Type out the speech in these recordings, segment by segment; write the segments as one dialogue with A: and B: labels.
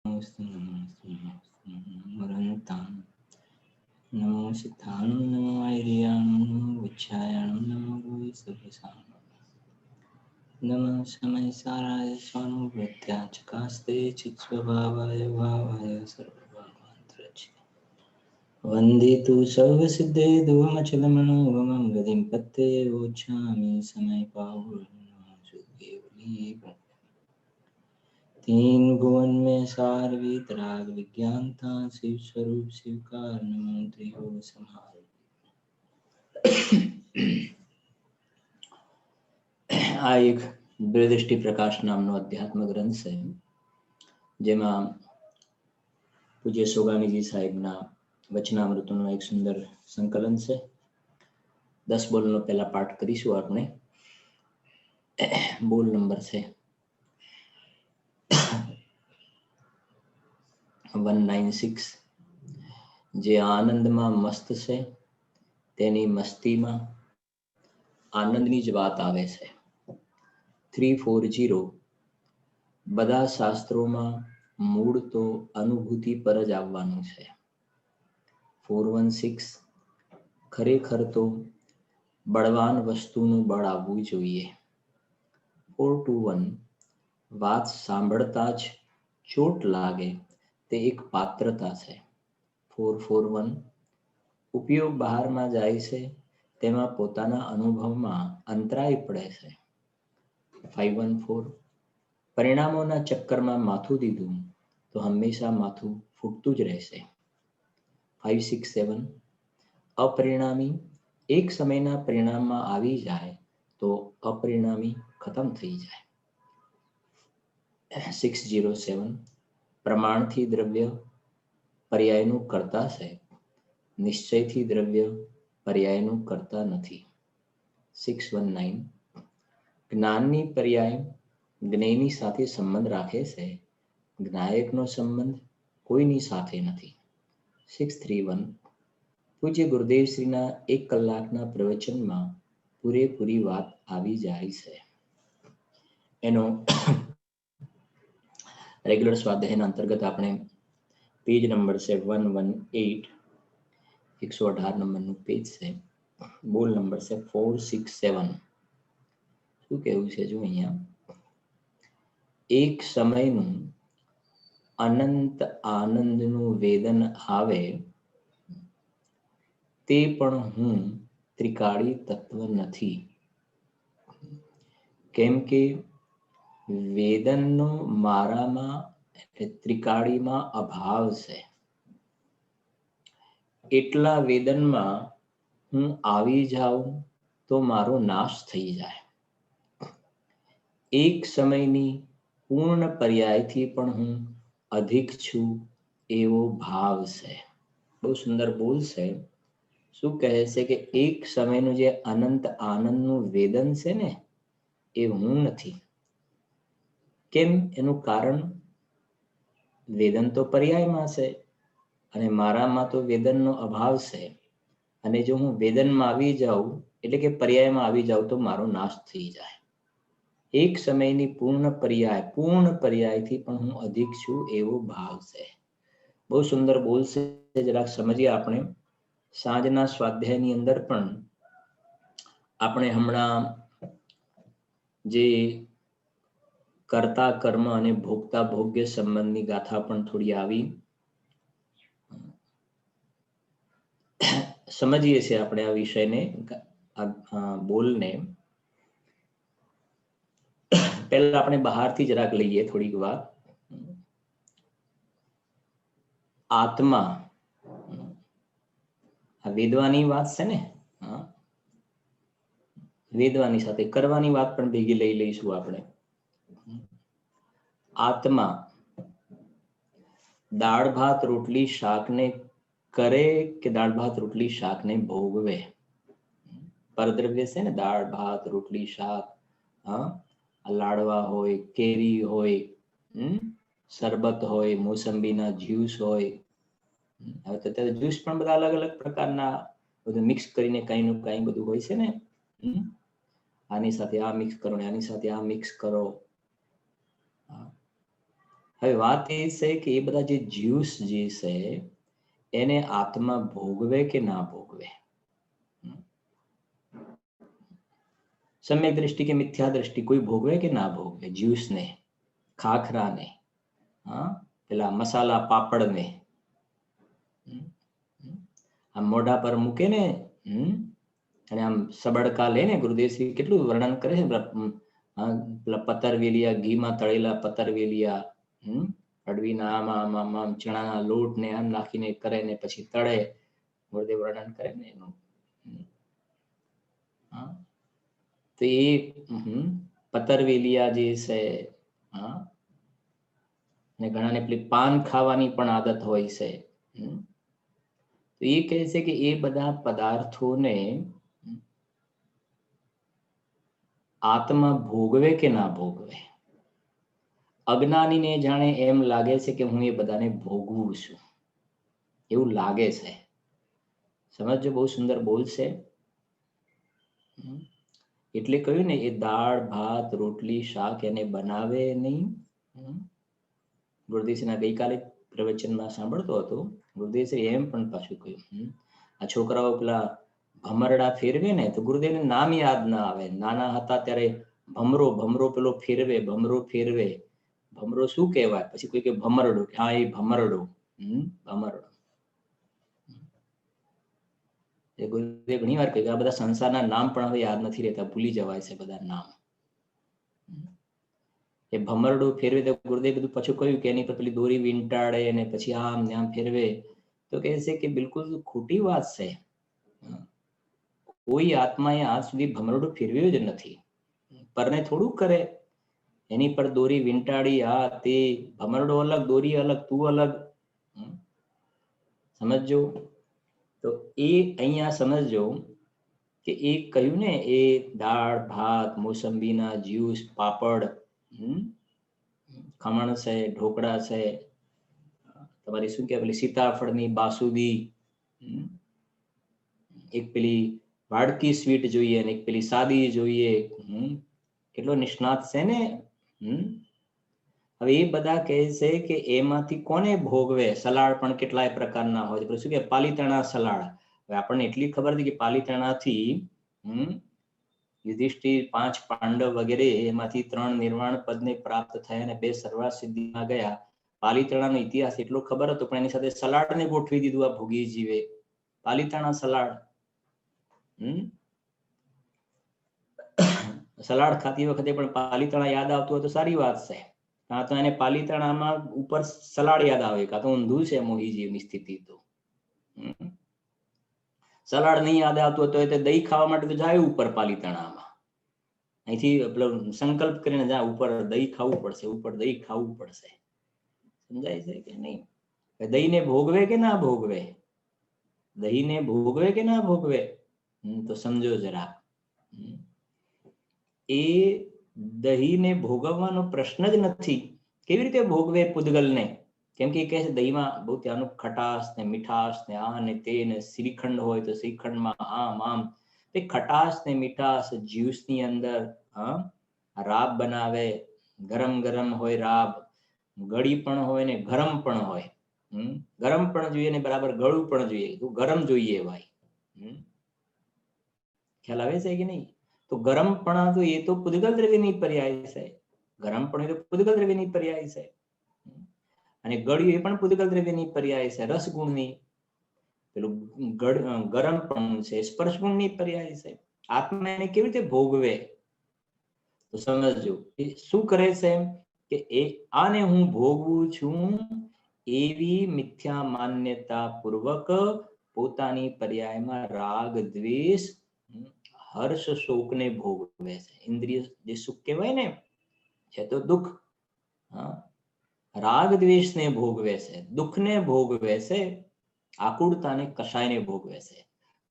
A: नमो सिद्धाणं नमो ऐर्याणं नमो विच्छायाणं नमो भूय सर्वसारणं नमः समय साराय स्वानुभूत्या चकास्ते चित्स्वभावाय भावाय सर्वभावान्तरचिते वन्दे तु सर्वसिद्धे दुवमचलमनोगमं गतिं पत्ते वोच्छामि समय पावुर्णं तीन भुवन में सार वीतराग विज्ञानता शिव स्वरूप शिवकार नमो त्रियोग संहार આ એક દ્રદૃષ્ટિ પ્રકાશ નામનો અધ્યાત્મ ગ્રંથ છે જેમાં પૂજ્ય સોગામીજી સાહેબના વચનામૃતનું એક સુંદર સંકલન છે 10 બોલનો પહેલા પાઠ કરીશું આપણે બોલ નંબર છે 196 જે આનંદમાં મસ્ત છે તેની મસ્તીમાં આનંદની જ વાત આવે છે 340 બધા શાસ્ત્રોમાં મૂળ તો અનુભૂતિ પર જ આવવાનું છે 416 ખરેખર તો બળવાન વસ્તુનું બળ આવવું જોઈએ 421 વાત સાંભળતા જ ચોટ લાગે તે એક પાત્રતા છે 441 ઉપયોગ બહારમાં જાય છે તેમાં પોતાના અનુભવમાં અંતરાય પડે છે 514 પરિણામોના ચક્કરમાં માથું દીધું તો હંમેશા માથું ફૂટતું જ રહેશે 567 અપરિણામી એક સમયના પરિણામમાં આવી જાય તો અપરિણામી ખતમ થઈ જાય 607 પ્રમાણથી દ્રવ્ય પર્યાયનું કરતા છે નિશ્ચયથી દ્રવ્ય પર્યાયનું કરતા નથી 619 જ્ઞાનની પર્યાય જ્ઞેયની સાથે સંબંધ રાખે છે જ્ઞાયકનો સંબંધ કોઈની સાથે નથી 631 પૂજ્ય ગુરુદેવશ્રીના 1 કલાકના પ્રવચનમાં પૂરેપૂરી વાત આવી જાય છે એનો રેગ્યુલર સ્વાધ્યાયના અંતર્ગત આપણે પેજ નંબર છે 118 118 નંબરનું પેજ છે બોલ નંબર છે 467 શું કહેવું છે જો અહીંયા એક સમયનું અનંત આનંદનું વેદન આવે તે પણ હું ત્રિકાળી તત્વ નથી કેમ કે વેદનનો મારામાં ત્રિકાળીમાં અભાવ છે એટલા વેદનમાં હું આવી જાઉં તો મારો નાશ થઈ જાય એક સમયની પૂર્ણ પર્યાયથી પણ હું અધિક છું એવો ભાવ છે બહુ સુંદર બોલ છે શું કહે છે કે એક સમયનું જે અનંત આનંદનું વેદન છે ને એ હું નથી કેમ એનું કારણ વેદન તો પર્યાયમાં છે અને મારામાં તો વેદનનો અભાવ છે અને જો હું વેદનમાં આવી જાઉં એટલે કે પર્યાયમાં આવી જાઉં તો મારો નાશ થઈ જાય એક સમયની પૂર્ણ પર્યાયથી પણ હું અધિક છું એવો ભાવ છે બહુ સુંદર બોલ છે જરાક સમજીએ આપણે સાંજના સ્વાધ્યાયની અંદર પણ આપણે હમણાં જે કર્તા કર્મ અને ભોગતા ભોગ્ય સંબંધની ગાથા પણ થોડી આવી સમજીએ છીએ આપણે આ વિષયને બોલને પહેલા આપણે બહારથી જરાક લઈએ થોડીક વાત આત્મા આ વેદવાની વાત છે ને વેદવાની સાથે કરવાની વાત પણ ભેગી લઈ લઈશું આપણે આત્મા દાળ ભાત રોટલી શાકને કરે કે દાળ ભાત રોટલી શાકને ભોગવે પરદ્રવ્ય છે ને દાળ ભાત રોટલી શાક લાડવા હોય કેરી હોય શરબત હોય મોસંબીના જ્યુસ હોય હવે તો અત્યારે જ્યુસ પણ બધા અલગ અલગ પ્રકારના બધું મિક્સ કરીને કઈ નું કઈ બધું હોય છે ને આની સાથે આ મિક્સ કરો ને આની સાથે આ મિક્સ કરો હવે વાત એ છે કે એ બધા જે જીવ્સ જે છે એને આત્મા ભોગવે કે ના ભોગવે, સમ્યક દ્રષ્ટિ કે મિથ્યા દ્રષ્ટિ કોઈ ભોગવે કે ના ભોગવે, જ્યુસને, ખાખરાને, હા, પેલા મસાલા પાપડને આમ મોઢા પર મૂકે ને, અને આમ સબડકા લે ને, ગુરુદેવશ્રી કેટલું વર્ણન કરે છે, પેલા પતરવેલિયા, ઘીમાં તળેલા પતરવેલિયા, અડવીના આમ ચણાના લોટ ને આમ નાખીને કરે ને પછી તળે, ગુરુદેવ વર્ણન કરે ને એનું. તો એ પતરવેલિયા જે છે, હા, ને ઘણાને પેલી પાન ખાવાની પણ આદત હોય છે. તો એ કહે છે કે એ બધા પદાર્થોને આત્મા ભોગવે કે ના ભોગવે. અજ્ઞાનીને જાણે એમ લાગે છે કે હું એ બધાને ભોગવું છું, એવું લાગે છે. સમજો, બહુ સુંદર બોલશે. એટલે કહ્યું ને, એ દાળ ભાત રોટલી શાક એને બનાવે નહીં. ગુરુદેવશ્રીના ગઈકાલે પ્રવચનમાં સાંભળતો હતો, ગુરુદેવશ્રી એમ પણ પાછું કહ્યું, આ છોકરાઓ પેલા ભમરડા ફેરવે ને તો ગુરુદેવને નામ યાદ ના આવે. નાના હતા ત્યારે ભમરો ભમરો પેલો ફેરવે, ભમરો ફેરવે, ભમરો શું કહેવાય? પછી કોઈ કે ભમરડો, હા એ ભમરડો, ભમરડો. ગુરુદેવ ઘણી વાર કહ્યું આ બધા સંસારના નામ પણ હવે યાદ નથી રહેતા, ભૂલી જવાય છે બધા નામ. એ ભમરડો ફેરવે તો ગુરુદેવ બધું પછી કહ્યું કે એની પર પેલી દોરી વીંટાળે અને પછી આમ ને આમ ફેરવે, તો કહે છે કે બિલકુલ ખોટી વાત છે. કોઈ આત્માએ આજ સુધી ભમરડો ફેરવ્યો જ નથી. પરને થોડું કરે, એની પર દોરી વીંટાળી, આ તે, ભમરડો અલગ, દોરી અલગ, તું અલગ. સમજો. તો એ અહીંયા સમજો કે એ કહ્યું ને, એ દાળ ભાત, મોસંબીના જ્યુસ, પાપડ, ખમણ છે, ઢોકળા છે, તમારી શું કહેવાય પેલી સીતાફળની બાસુદી, એક પેલી વાડકી સ્વીટ જોઈએ અને એક પેલી સાદી જોઈએ. કેટલો નિષ્ણાત છે ને. હવે એ બધા કહે છે કે એમાંથી કોને ભોગવે. સલાડ પણ કેટલાય પ્રકારના હોય છે, શું કે પાલીતાણા સલાડ. હવે આપણને એટલી ખબર હતી કે પાલીતાણાથી યુધિષ્ઠિર, 5 પાંડવ વગેરે એમાંથી 3 નિર્વાણ પદને પ્રાપ્ત થયા અને 2 સર્વાર્થ સિદ્ધિમાં ગયા. પાલીતાણાનો ઇતિહાસ એટલો ખબર હતો, પણ એની સાથે સલાડને ગોઠવી દીધું આ ભોગી જીવે. પાલીતાણા સલાડ. સલાડ ખાતી વખતે પણ પાલીતાણા યાદ આવતું હોય તો સારી વાત છે. કાં તો એને પાલીતાણામાં ઉપર સલાડ યાદ આવે, કાં તો ઊંધું છે મોહીજીવની સ્થિતિ. તો સલાડ નહીં યાદ આવતું હોય તો દહીં ખાવા માટે તો જાય ઉપર પાલીતાણામાં, અહીંથી સંકલ્પ કરીને જાય ઉપર દહીં ખાવું પડશે, ઉપર દહીં ખાવું પડશે. સમજાય છે કે નહીં? દહીંને ભોગવે કે ના ભોગવે, દહીંને ભોગવે કે ના ભોગવે, તો સમજો જરા. એ દહીંને ભોગવવાનો પ્રશ્ન જ નથી. કેવી રીતે ભોગવે પૂદગલને? કેમ કે કહે છે દહીંમાં બહુ ત્યાંનું ખટાશ ને મીઠાશ ને આ ને તે ને, શ્રીખંડ હોય તો શ્રીખંડમાં આમ તે ખટાશ ને મીઠાશ જ્યુસની અંદર રાબ બનાવે. ગરમ ગરમ હોય રાબ, ગળી પણ હોય ને ગરમ પણ હોય. ગરમ પણ જોઈએ ને બરાબર ગળું પણ જોઈએ, તો ગરમ જોઈએ ભાઈ. ખ્યાલ આવે છે કે નહીં? તો ગરમપણા તો એ તો પૂદગલ દ્રવ્યની પર્યાય છે. ગરમ પણ એ તો પૂદગલ દ્રવ્યની પર્યાય છે, અને ગળ્યું એ પણ પૂદગલ દ્રવ્યની પર્યાય છે, રસગુણની. પેલું ગરમ પણ છે, સ્પર્શ ગુણની પર્યાય છે. આત્મા એને કેવી રીતે ભોગવે? તો સમજજો એ શું કરે છે કે એ આને હું ભોગવું છું એવી મિથ્યા માન્યતા પૂર્વક પોતાની પર્યાયમાં રાગ દ્વેષ હર્ષ શોકને ભોગવે છે. ઇન્દ્રિય જે સુખ કહેવાય ને છે તો દુઃખ, રાગ દ્વેષને ભોગવે છે, દુઃખને ભોગવે છે, આકુળતાને કશાયને ભોગવે છે.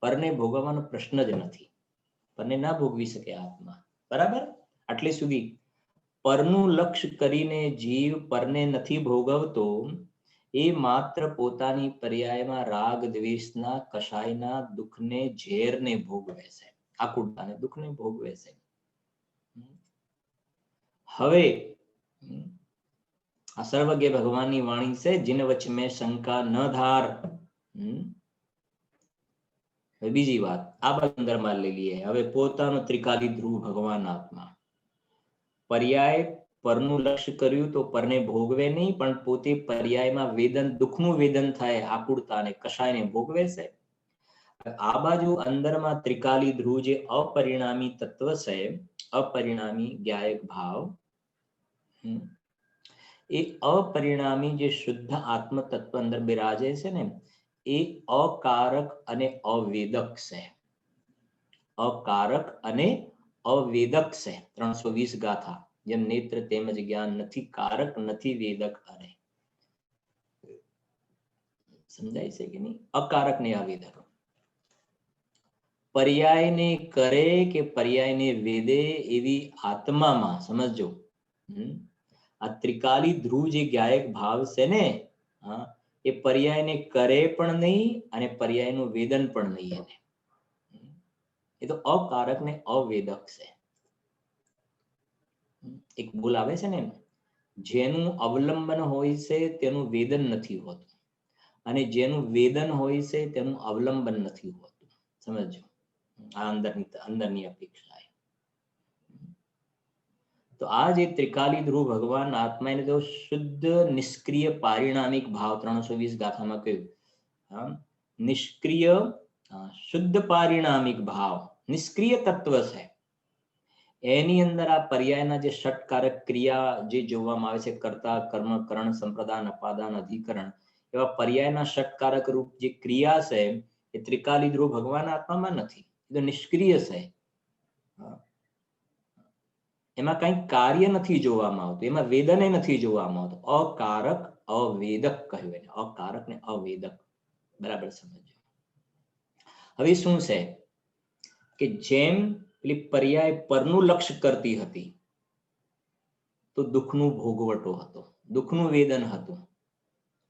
A: પરને ભોગવવાનો પ્રશ્ન જ નથી. પરને ના ભોગવી શકે આત્મા. બરાબર? આટલે સુધી પરનું લક્ષ્ય કરીને જીવ પરને નથી ભોગવતો, એ માત્ર પોતાની પર્યાયમાં રાગ દ્વેષના કશાયના દુઃખને ઝેરને ભોગવે છે, આકુળતાને દુઃખને ભોગવે છે. હવે આ સર્વજ્ઞ ભગવાનની વાણી છે, જીન વચ મેં શંકા ન ધાર. બીજી વાત આ બંદરમાં લઈ લઈએ. હવે પોતાનો ત્રિકાલી ધ્રુવ ભગવાન આત્મા, પર્યાય પરનું લક્ષ્ય કર્યું તો પરને ભોગવે નહીં, પણ પોતે પર્યાયમાં વેદન, દુઃખનું વેદન થાય, આકુળતા ને કશાયને ભોગવે છે. આ બાજુ અંદરમાં ત્રિકાલી ધ્રુવ જે અપરિણામી તત્વ છે, અપરિણામી જ્ઞાયક ભાવ, એ અપરિણામી જે શુદ્ધ આત્મ તત્વ અંદર બિરાજે છે ને, એ અકારક અને અવેદક છે. અકારક અને અવેદક છે. 320 ગાથા. જેમ નેત્ર તેમજ જ્ઞાન નથી કારક નથી વેદક અને. સમજાય છે કે નહીં? અકારક ને અવેદક. પર્યાયને કરે કે પર્યાયને વેદે એવી આત્મામાં સમજો. આ ત્રિકાલી ધ્રુવ જે જ્ઞાયક ભાવ છે ને, એ પર્યાયને કરે પણ નહીં અને પર્યાયનું વેદન પણ નહીં. એને એ તો અકારક ને અવેદક છે. એક ભૂલ આવે છે ને, જેનું અવલંબન હોય છે તેનું વેદન નથી હોતું, અને જેનું વેદન હોય છે તેનું અવલંબન નથી હોતું. સમજો આ અંદરની અપેક્ષા. તો આ જે ત્રિકાલી ધ્રુવ ભગવાન આત્મા એને તો શુદ્ધ નિષ્ક્રિય પારિણામિક ભાવ 320 ગાથામાં કહ્યું. નિષ્ક્રિય શુદ્ધ પારિણામિક ભાવ, નિષ્ક્રિય તત્વ છે. એની અંદર આ પર્યાયના જે ષટકારક ક્રિયા જે જોવામાં આવે છે, કર્તા કર્મ કરણ સંપ્રદાન અપાદાન અધિકરણ, એવા પર્યાયના ષટકારક રૂપ જે ક્રિયા છે એ ત્રિકાલી ધ્રુવ ભગવાન આત્મામાં નથી. એ તો નિષ્ક્રિય છે. એમાં કઈ કાર્ય નથી જોવામાં આવતું, એમાં વેદને નથી જોવામાં આવતું. અકારક અવેદક કહ્યું એને, અકારક ને અવેદક. બરાબર સમજો. હવે શું છે કે જેમ પેલી પર્યાય પરનું લક્ષ્ય કરતી હતી તો દુઃખનું ભોગવટો હતો, દુઃખનું વેદન હતું.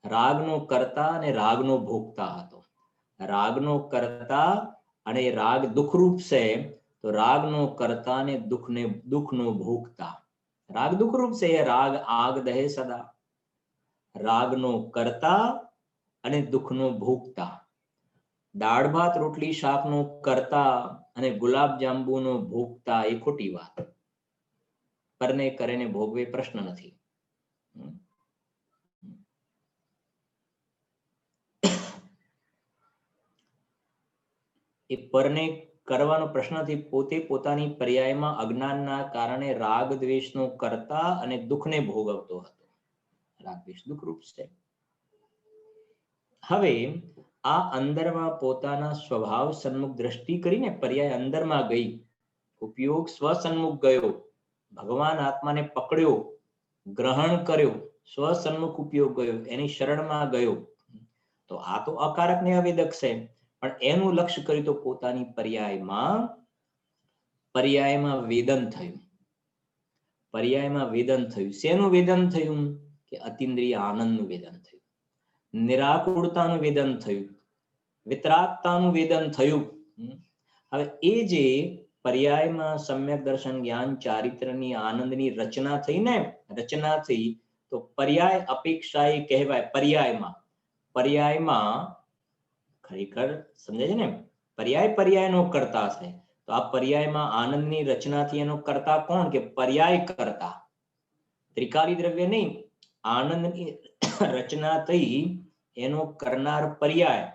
A: રાગનો કરતા અને રાગનો ભોગતા હતો. રાગનો કરતા અને રાગ દુઃખરૂપ છે, તો રાગનો કરતા ને દુઃખનો ભોગતા. રાગ દુઃખરૂપ છે, એ રાગ આગ દહે સદા. રાગનો કરતા અને દુઃખનો ભોગતા. દાળ ભાત રોટલી શાકનો કરતા અને ગુલાબ જાંબુનો ભોગતા એ ખોટી વાત. પરને કરે ભોગવે પ્રશ્ન નથી. એ પરને કરવાનો પ્રશ્નથી પોતે પોતાની પર્યાયમાં અજ્ઞાનના કારણે રાગ દ્વેષનો કરતા અને દુઃખને ભોગવતો હતો. રાગ દ્વેષ દુઃખરૂપ છે. હવે આ અંદરમાં પોતાના સ્વભાવ સન્મુખ દ્રષ્ટિ કરીને પર્યાય અંદરમાં ગઈ, ઉપયોગ સ્વસન્મુખ ગયો, ભગવાન આત્માને પકડ્યો, ગ્રહણ કર્યો, સ્વસન્મુખ ઉપયોગ ગયો, એની શરણમાં ગયો. તો આ તો અકારક ને અવેદક છે, પણ એનું લક્ષ્ય કર્યું તો પોતાની પર્યાયમાં વેદન થયું. પર્યાયમાં વેદન થયું. શેનું વેદન થયું? કે અતિન્દ્રિય આનંદનું વેદન થયું, નિરાકુળતાનું વેદન થયું, વિતરાગતાનું વેદન થયું. હવે એ જે પર્યાયમાં સમ્યક દર્શન જ્ઞાન ચારિત્રની આનંદની રચના થઈ ને, રચના થઈ તો પર્યાય અપેક્ષા એ કહેવાય. પર્યાયમાં ખરેખર સમજે છે ને, પર્યાયનો કરતા છે. તો આ પર્યાયમાં આનંદની રચનાથી એનો કરતા કોણ? કે પર્યાય કરતા, ત્રિકાલી દ્રવ્ય નહીં. આનંદની રચના થઈ એનો કરનાર પર્યાય,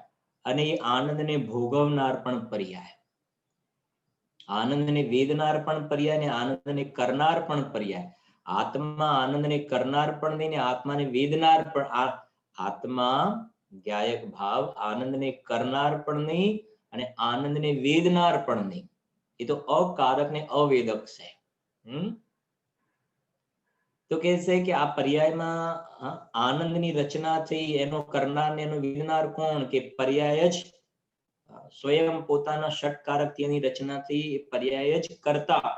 A: અને એ આનંદને ભોગવનાર પણ પર્યાય. આનંદને વેદનાર પણ પર્યાય ને આનંદને કરનાર પણ પર્યાય. આત્મા આનંદને કરનાર પણ નહીં ને આત્માને વેદનાર પણ. આત્મા જ્ઞાયક ભાવ આનંદને કરનાર પણ નહીં અને આનંદને વેદનાર પણ નહીં. એ તો અકારક ને અવેદક છે. તો કે છે કે આ પર્યાયમાં આનંદની રચના થઈ એનો કરનાર ને એનો વેદનાર કોણ? કે પર્યાય જ સ્વયં પોતાના ષટકારકથી એની રચના થઈ. એ પર્યાય જ કરતા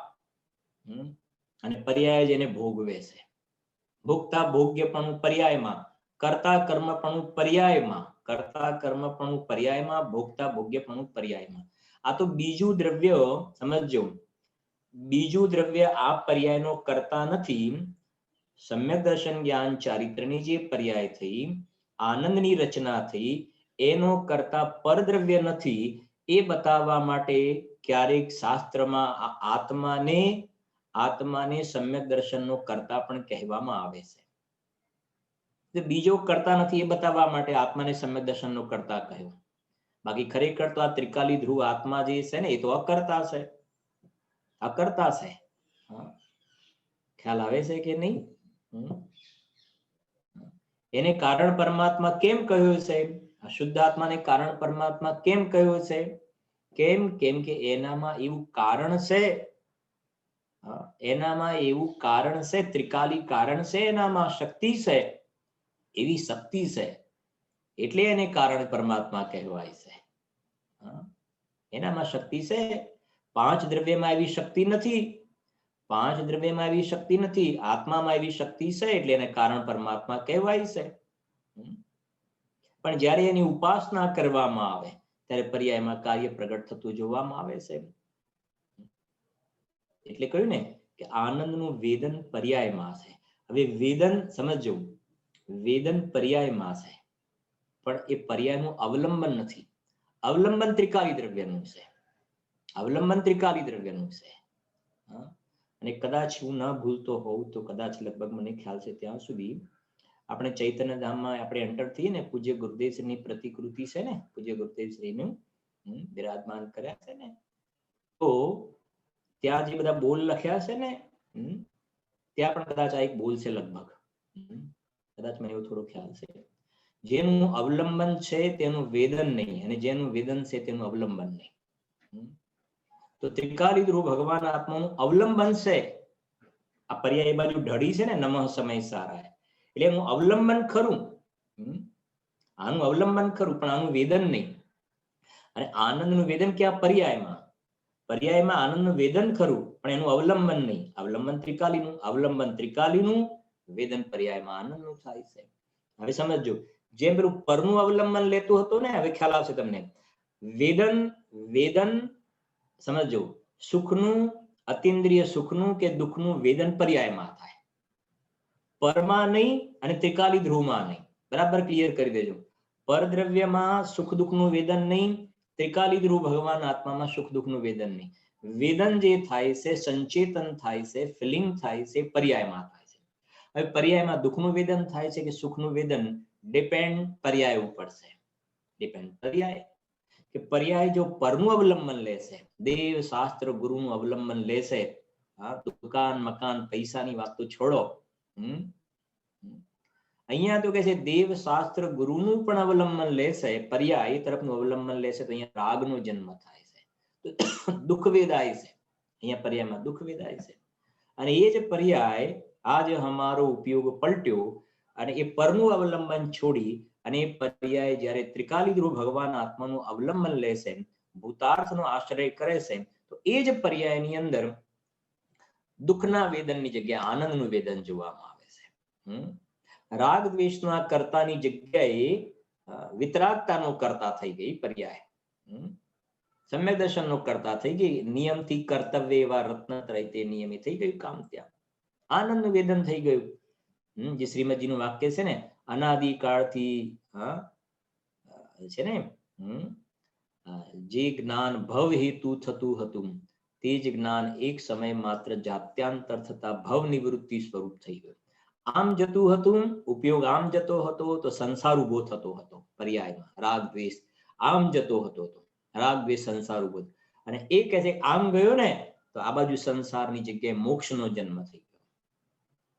A: અને પર્યાય જ એને ભોગવે છે. ભોગતા ભોગ્યપણું પર્યાયમાં, કરતા કર્મપણું પર્યાયમાં, કરતા કર્મપણું પર્યાયમાં, ભોગતા ભોગ્યપણું પર્યાયમાં. આ તો બીજું દ્રવ્ય સમજો. બીજું દ્રવ્ય આ પર્યાયનો કરતા નથી, સમ્યક દર્શન જ્ઞાન ચારિત્રની જે પર્યાય થઈ, આનંદની રચના થઈ, એનો કરતા પરદ્રવ્ય નથી એ બતાવવા માટે ક્યારેક શાસ્ત્રમાં આત્માને સમ્યક દર્શનનો કર્તા પણ કહેવામાં આવે છે. બીજો કરતા નથી એ બતાવવા માટે આત્માને સમ્યક દર્શનનો કર્તા કહ્યો. બાકી ખરેખર તો આ ત્રિકાલી ધ્રુવ આત્મા જે છે ને એ તો અકર્તા છે. ખ્યાલ આવે છે કે નહીં? એને કારણ પરમાત્મા કેમ કહ્યું છે? શુદ્ધ આત્માને કારણ પરમાત્મા કેમ કહ્યું છે? કેમ કે એનામાં એવું કારણ છે, ત્રિકાલી કારણ છે, એનામાં શક્તિ છે, એવી શક્તિ છે એટલે એને કારણ પરમાત્મા કહેવાય છે. એનામાં શક્તિ છે. પાંચ દ્રવ્યમાં એવી શક્તિ નથી, આત્મામાં એવી શક્તિ છે એટલે એને કારણ પરમાત્મા કહેવાય છે. પણ જ્યારે એની ઉપાસના કરવામાં આવે ત્યારે પર્યાયમાં કાર્ય પ્રગટ થતું જોવામાં આવે છે. એટલે કહ્યું ને કે આનંદનું વેદન પર્યાયમાં છે. હવે વેદન સમજો, વેદન પર્યાયમાં છે પણ એ પર્યાયનું અવલંબન નથી. અવલંબન ત્રિકાલી દ્રવ્યનું છે. અને કદાચ હું ન ભૂલતો હોઉં તો કદાચ લગભગ મને ખ્યાલ છે ત્યાં સુધી આપણે ચૈતન્ય ધામમાં આપણે એન્ટર થઈએ ને, પૂજ્ય ગુરુદેવશ્રીની પ્રતિકૃતિ છે ને, પૂજ્ય ગુરુદેવશ્રીનું બિરાજમાન કર્યા છે ને, તો ત્યાં જે બધા બોલ લખ્યા છે ને, ત્યાં પણ કદાચ આ એક બોલ છે લગભગ, કદાચ મને એવો થોડો ખ્યાલ છે. જેનું અવલંબન છે તેનું વેદન નહીં, અને જેનું વેદન છે તેનું અવલંબન નહીં. તો ત્રિકાલી ધ્રુવ ભગવાન આત્માનું અવલંબન છે. આ પર્યાય બાજુ ઢળી છે ને, નમઃ સમય સારાય, એટલે એનું અવલંબન ખરું, આનું અવલંબન ખરું પણ આનું વેદન નહીં. અને આનંદનું વેદન ક્યાં? પર્યાયમાં આનંદનું વેદન ખરું પણ એનું અવલંબન નહીં. અવલંબન ત્રિકાલીનું, વેદન પર્યાયમાં આનંદનું થાય છે. હવે સમજો, જેમ પેલું પરનું અવલંબન લેતું હતું ને, હવે ખ્યાલ આવશે તમને. વેદન સમજો, સુખનું, અતિન્દ્રિય સુખનું કે દુઃખનું વેદન પર્યાયમાં થાય, પરમાં નહીં અને ત્રિકાલી ધ્રુવમાં નહીં. બરાબર ક્લિયર કરી દેજો. પરદ્રવ્યમાં સુખ દુઃખનું વેદન નહીં, ત્રિકાલી ધ્રુવ ભગવાન આત્મામાં સુખ દુઃખનું વેદન નહીં. વેદન જે થાય છે, સંચેતન થાય છે, ફિલિંગ થાય છે, પર્યાયમાં થાય છે. હવે પર્યાયમાં દુઃખનું વેદન થાય છે કે સુખનું વેદન, ડિપેન્ડ પર્યાય ઉપર છે. પર્યાય જો પરનું અવલંબન લેશે, દેવ શાસ્ત્ર ગુરુનું અવલંબન લેશે, દુકાન મકાન પૈસાની વાત તો છોડો, અહીંયા તો કે છે દેવ શાસ્ત્ર ગુરુનું પણ અવલંબન લેશે, પર્યાય તરફનું અવલંબન લેશે, તો અહીંયા રાગનો જન્મ થાય છે, દુઃખ વેદાય છે. અહીંયા પર્યાયમાં દુઃખ વેદાય છે. અને એ જ પર્યાય આજ અમારો ઉપયોગ પલટ્યો અને એ પરનું અવલંબન છોડી અને એ પર્યાય જ્યારે ત્રિકાલી ધ્રુવ ભગવાન આત્માનું અવલંબન લેશે, ભૂતાર્થનો આશ્રય કરે છે, તો એ જ પર્યાયની અંદર દુઃખના વેદનની જગ્યાએ આનંદનું વેદન જોવામાં આવે છે. રાગ દ્વેષના કર્તાની જગ્યાએ વિતરાગતાનો કર્તા થઈ ગઈ પર્યાય. સમ્યક દર્શનનો કર્તા થઈ ગઈ. નિયમથી કર્તવ્ય એવા રત્નત્રય તે નિયમે થઈ ગયું કામ. ત્યાં આનંદનું વેદન થઈ ગયું. જે શ્રીમદજીનું વાક્ય છે ને, અનાદિકાળથી છે ને, જે જ્ઞાન ભવ હેતુ થતું હતું તે જ જ્ઞાન એક સમય માત્ર જાત્યાંતર થતા ભવ નિવૃત્તિ સ્વરૂપ થઈ ગયું. આમ જતું હતું, ઉપયોગ આમ જતો હતો તો સંસાર ઉભો થતો હતો. પર્યાયમાં રાગ દ્વેષ આમ જતો હતો, રાગ દ્વેષ સંસાર ઉભો. અને એ કહે છે આમ ગયો ને તો આ બાજુ સંસારની જગ્યાએ મોક્ષનો જન્મ થઈ ગયો.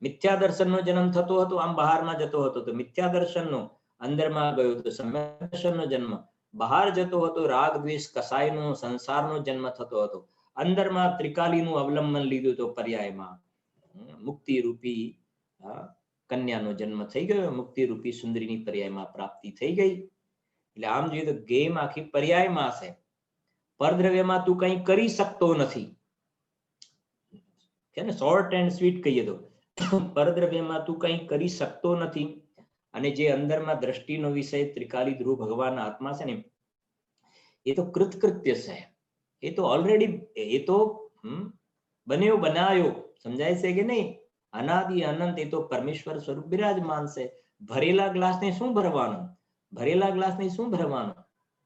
A: મિથ્યા દર્શનનો જન્મ થતો હતો, આમ બહારમાં જતો હતો તો મિથ્યા દર્શનનો, અંદરમાં ગયો તો સમ્યક દર્શનનો જન્મ, બહાર જતો હતો રાગ દ્વેષ કસાયનો સંસારનો જન્મ થતો હતો, અંદરમાં ત્રિકાલીનું અવલંબન લીધું તો પર્યાયમાં મુક્તિ રૂપી કન્યાનો જન્મ થઈ ગયો. મુક્તિ રૂપી સુંદરીની પર્યાયમાં પ્રાપ્તિ થઈ ગઈ. એટલે આમ જોઈએ તો ગેમ આખી પર્યાયમાં છે. પરદ્રવ્યમાં તું કંઈ કરી શકતો નથી, કે શોર્ટ એન્ડ સ્વીટ કહીએ તો પરદ્રવ્યમાં તું કંઈ કરી શકતો નથી. અને જે અંદરમાં દ્રષ્ટિનો વિષય ત્રિકાલી ધ્રુવ ભગવાન આત્મા છે ને, એ તો કૃતકૃત્ય છે. એ તો ઓલરેડી એ તો બન્યો બનાવ્યો, સમજાય છે કે નહીં? અનાદિ અનંત એ તો પરમેશ્વર સ્વરૂપ બિરાજમાન છે. ભરેલા ગ્લાસને શું ભરવાનું? ભરેલા ગ્લાસને શું ભરવાનું?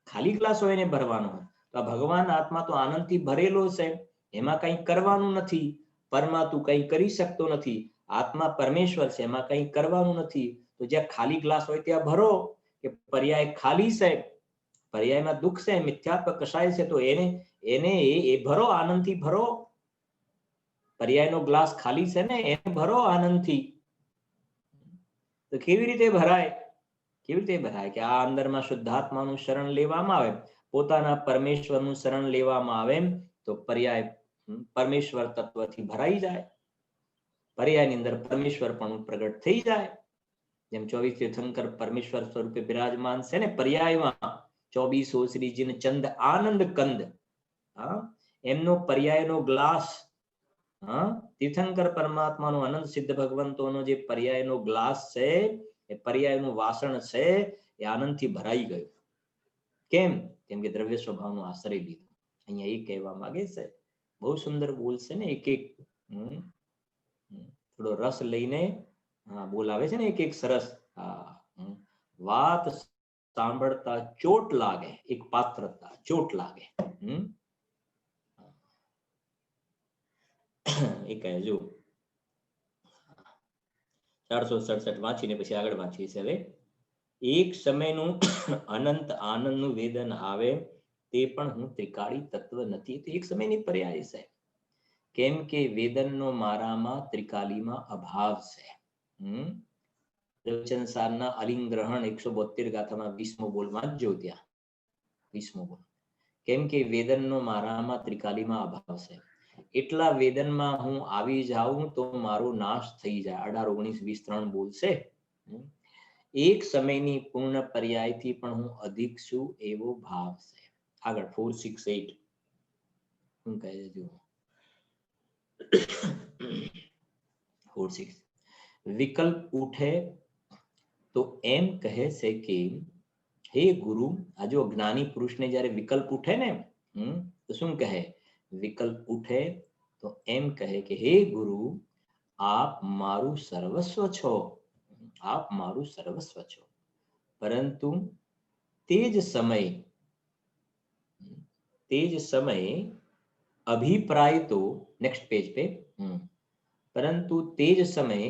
A: ખાલી ગ્લાસ હોય એને ભરવાનો. તો ભગવાન આત્મા તો આનંદથી ભરેલો છે, એમાં કંઈ કરવાનું નથી. પરમાં તું કંઈ કરી શકતો નથી. આત્મા પરમેશ્વર છે, એમાં કંઈ કરવાનું નથી. તો જ્યાં ખાલી ગ્લાસ હોય ત્યાં ભરો. કે પર્યાય ખાલી છે, પર્યાયમાં દુઃખ છે, મિથ્યાત્વ કસાય છે, તો એને એને એ ભરો, આનંદથી ભરો. પર્યાયનો ગ્લાસ ખાલી છે ને, એને ભરો આનંદથી. તો કેવી રીતે ભરાય? કેવી રીતે ભરાય? કે આ અંદરમાં શુદ્ધાત્માનું શરણ લેવામાં આવે, પોતાના પરમેશ્વરનું શરણ લેવામાં આવે, તો પર્યાય પરમેશ્વર તત્વથી ભરાઈ જાય. પર્યાયની અંદર પરમેશ્વર પણ પ્રગટ થઈ જાય. જેમ 24 તીર્થંકર પરમેશ્વર સ્વરૂપે બિરાજમાન છે ને પર્યાયમાં, 24 શ્રીજીન ચંદ આનંદ કંદ, એમનો પર્યાયનો ગ્લાસ, તીર્થંકર પરમાત્માનો અનંત સિદ્ધ ભગવંતોનો જે પર્યાયનો ગ્લાસ છે, એ પર્યાયનું વાસણ છે, એ આનંદથી ભરાઈ ગયું. કેમ? કેમ કે દ્રવ્ય સ્વભાવનો આશ્રય લીધો. અહીંયા એ કહેવા માંગે છે. બહુ સુંદર બોલશે ને, એક એક થોડો રસ લઈને બોલાવે છે ને, એક એક સરસ વાત સાંભળતા ચોટ લાગે, એક પાત્રતા ચોટ લાગે. એ કહે જો 467 વાંચીને પછી આગળ વાંચીએ છીએ. હવે એક સમયનું અનંત આનંદનું વેદન આવે, તે પણ હું ત્રિકાળી તત્વ નથી. તો એક સમયની પર્યાય છે. કેમ કે વેદનનો મારામાં ત્રિકાલીમાં અભાવ છે. પ્રવચન સારના અલિંગ્રહણ 172 ગાથામાં 20મો બોલ વાંચજો. ત્યાં 20મો બોલ. કેમ કે વેદનનો મારામાં ત્રિકાલીમાં અભાવ છે. એટલા વેદનમાં હું આવી જાઉં તો મારો નાશ થઈ જાય. 18, 19, 20, 3 બોલ છે. એક સમયની પૂર્ણ પર્યાયથી પણ હું અધિક છું એવો ભાવ છે. આગળ 4, 6, 8 હું કહે જો 4, 6 વિકલ્પ ઉઠે તો એમ કહે છે કે હે ગુરુ, આ જો જ્ઞાની પુરુષને જ્યારે વિકલ્પ ઉઠે ને, તો શું કહે? વિકલ્પ ઉઠે તો એમ કહે કે હે ગુરુ, આપ મારું સર્વસ્વ છો, આપ મારું સર્વસ્વ છો. પરંતુ તે જ સમય અભિપ્રાય તો નેક્સ્ટ પેજ पे પરંતુ તે જ સમય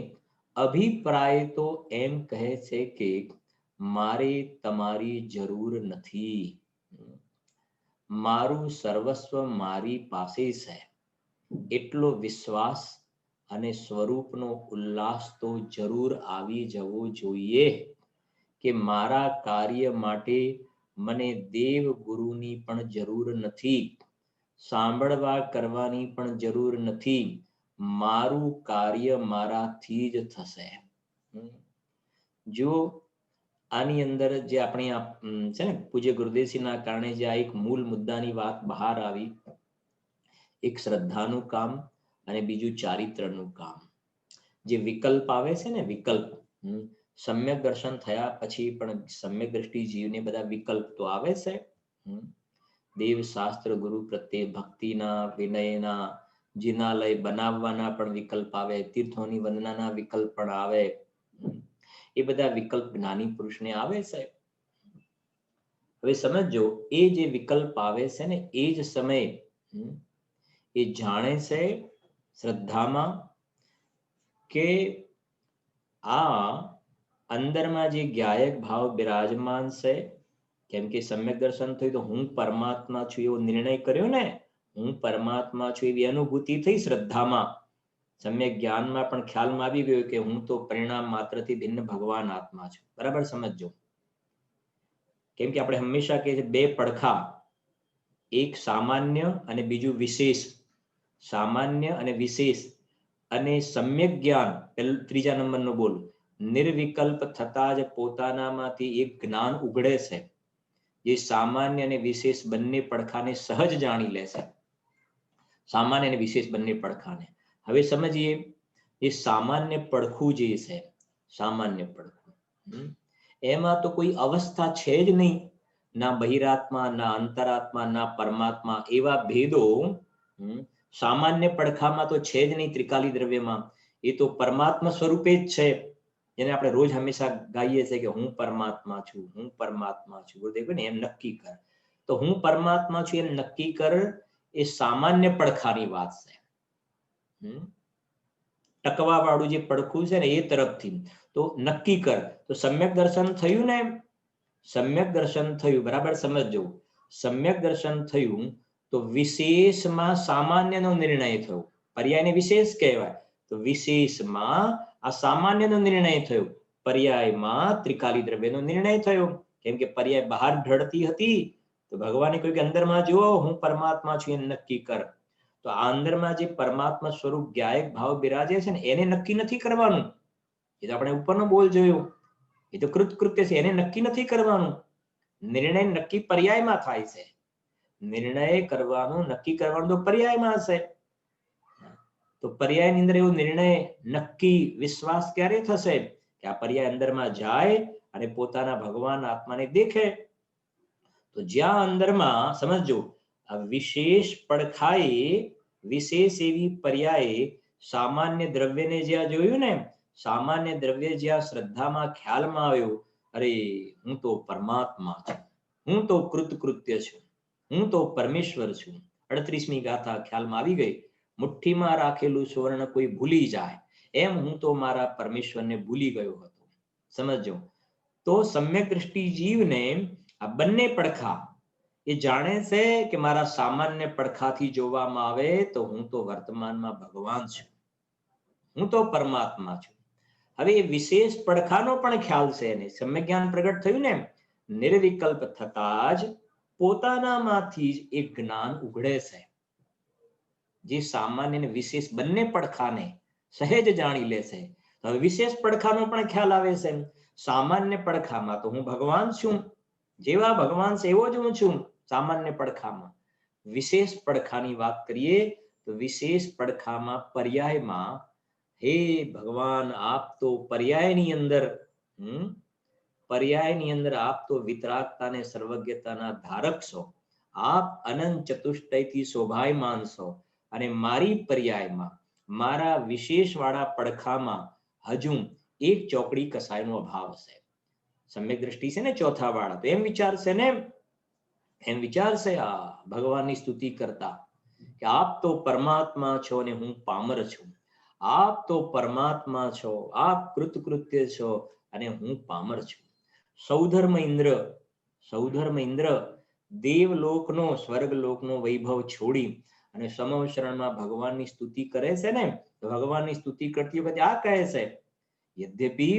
A: અભિપ્રાય તો એમ કહે છે કે મારે તમારી જરૂર નથી. મારું સર્વસ્વ મારી પાસે છે, એટલો વિશ્વાસ અને સ્વરૂપનો ઉલ્લાસ તો જરૂર આવી જવો જોઈએ કે મારા કાર્ય માટે મને દેવ ગુરુની પણ જરૂર નથી, સાંભળવા કરવાની પણ જરૂર નથી. મારું કાર્ય મારાથી જ થશે. જો આની અંદર જે આપણે છે ને પૂજ્ય ગુરુદેવસિંહના કારણે જે આ એક મૂળ મુદ્દાની વાત બહાર આવી, એક શ્રદ્ધાનું કામ અને બીજું ચારિત્રનું કામ. જે વિકલ્પ આવે છે ને, વિકલ્પ સમ્યક દર્શન થયા પછી પણ સમ્યક દ્રષ્ટિ જીવને બધા વિકલ્પ તો આવે છે. દેવ શાસ્ત્ર ગુરુ પ્રત્યે ભક્તિના, વિનયના, જિનાલય બનાવવાના પણ વિકલ્પ આવે, તીર્થોની વંદનાના વિકલ્પ પણ આવે. એ બધા વિકલ્પ જ્ઞાની પુરુષને આવે છે. હવે સમજો, એ જે વિકલ્પ આવે છે ને, એ જ સમયે એ જાણે છે શ્રદ્ધામાં કે આ અંદરમાં જે જ્ઞાયક ભાવ બિરાજમાન છે, કેમ કે સમ્યક દર્શન થયું તો હું પરમાત્મા છું એવો નિર્ણય કર્યો ને, હું પરમાત્મા છું એવી અનુભૂતિ થઈ શ્રદ્ધામાં. સમ્યક જ્ઞાનમાં પણ ખ્યાલમાં આવી ગયો કે હું તો પરિણામ માત્રથી ભિન્ન ભગવાન આત્મા છું. બરાબર સમજો. કેમ કે આપણે હંમેશા કહે છે બે પડખા, એક સામાન્ય અને બીજું વિશેષ. સામાન્ય અને વિશેષ અને સમ્યક જ્ઞાન, ત્રીજા નંબરનો બોલ, નિર્વિકલ્પ થતા જ પોતાનામાંથી એક જ્ઞાન ઉઘડે છે, જે સામાન્ય અને વિશેષ બંને પડખાને સહજ જાણી લે છે. સામાન્ય અને વિશેષ બંને પડખાને. હવે સમજીએ, એ સામાન્ય પડખું જે છે, સામાન્ય પડખું, એમાં તો કોઈ અવસ્થા છે જ નહીં. ના બહિરાત્મા, ના અંતરાત્મા, ના પરમાત્મા, એવા ભેદો સામાન્ય પડખામાં તો છે જ નહીં. ત્રિકાલી દ્રવ્યમાં એ તો પરમાત્મા સ્વરૂપે જ છે, જેને આપણે રોજ હંમેશા ગાઈએ છીએ કે હું પરમાત્મા છું, હું પરમાત્મા છું. ગુરુદેવ કહે ને એમ નક્કી કર. તો હું પરમાત્મા છું એમ નક્કી કર એ સામાન્ય પડખાની વાત છે. ટકવા વાળું જે પડખું છે ને એ તરફથી તો નક્કી કર. તો સમ્યક દર્શન થયું ને, સમ્યક દર્શન થયું, બરાબર સમજજો. સમ્યક દર્શન થયું તો વિશેષમાં સામાન્યનો નિર્ણય થયો. પર્યાયને વિશેષ કહેવાય, તો વિશેષમાં આ સામાન્યનો નિર્ણય થયો, પર્યાયમાં ત્રિકાલી દ્રવ્યનો નિર્ણય થયો. કેમ કે પર્યાય બહાર ઢળતી હતી, તો ભગવાને કહ્યું કે અંદરમાં જુઓ હું પરમાત્મા છું એ નક્કી કર. તો આ અંદરમાં જે પરમાત્મા સ્વરૂપ જ્ઞાયક ભાવ બિરાજે છે ને એને નક્કી નથી કરવાનું. એ તો આપણે ઉપરનો બોલ જોયો, એ તો કૃતકૃત્ય છે, એને નક્કી નથી કરવાનું. નિર્ણય નક્કી પર્યાયમાં થાય છે. નિર્ણય કરવાનું નક્કી કરવાનું તો પર્યાયમાં છે. તો પર્યાયની અંદર એવો નિર્ણય નક્કી વિશ્વાસ ક્યારે થશે કે આ પર્યાય અંદરમાં જાય અને પોતાના ભગવાન આત્માને દેખે. તો જ્યાં અંદરમાં સમજો આ વિશેષ પડખાએ વિશેષ એવી પર્યાય સામાન્ય દ્રવ્યને જ્યાં જોયું ને, સામાન્ય દ્રવ્ય જ્યાં શ્રદ્ધામાં ખ્યાલમાં આવ્યું, અરે હું તો પરમાત્મા છું, હું તો કૃતકૃત્ય છું, હું તો પરમેશ્વર છું. 38મી ગાથા ખ્યાલમાં આવી ગઈ. મુઠ્ઠીમાં રાખેલું સુવર્ણ કોઈ ભૂલી જાય એમ હું તો મારા પરમેશ્વરને ભૂલી ગયો હતો. સમજો. તો સમ્યક દ્રષ્ટિ જીવને આ બંને પડખા એ જાણે છે કે મારા સામાન્ય પડખાથી જોવામાં આવે તો હું તો વર્તમાનમાં ભગવાન છું, હું તો પરમાત્મા છું. હવે એ વિશેષ પડખાનો પણ ખ્યાલ છે એને. સમ્યક જ્ઞાન પ્રગટ થયું ને, નિર્વિકલ્પ થતા જ પોતાનામાંથી જ એક જ્ઞાન ઉઘડે છે, જે સામાન્ય અને વિશેષ બંને પડખાને સહેજ જાણી લે છે. હવે વિશેષ પડખાનો પણ ખ્યાલ આવે છે. સામાન્ય પડખામાં તો હું ભગવાન છું, જેવા ભગવાન છે એવો જ હું છું સામાન્ય પડખામાં. વિશેષ પડખાની વાત કરીએ તો વિશેષ પડખામાં પર્યાયમાં હે ભગવાન આપ તો પર્યાયની અંદર પર્યાયની અંદર આપ તો વિતરાગતા અને સર્વજ્ઞતાના ધારક છો, આપ અનંત ચતુષ્ટયથી શોભાયમાન છો. અને મારી પર્યાયમાં મારા વિશેષ વાળા પડખામાં હજુ એક ચોકડી કસાયનો અભાવ છે. સમ્યક દ્રષ્ટિ છે ને ચોથા વાળા, તો એમ વિચારશે ને, એમ વિચારશે આ ભગવાનની સ્તુતિ કરતા કે આપ તો પરમાત્મા છો અને હું પામર છું, આપ તો પરમાત્મા છો, આપ કૃતકૃત્ય છો અને હું પામર છું. સૌધર્મ ઇન્દ્ર દેવલોકનો સ્વર્ગલોકનો વૈભવ છોડી અને સમવશરણમાં ભગવાનની સ્તુતિ કરે છે ને, તો ભગવાનની સ્તુતિ કરતી વખતે આ કહે છે, યદ્યપિ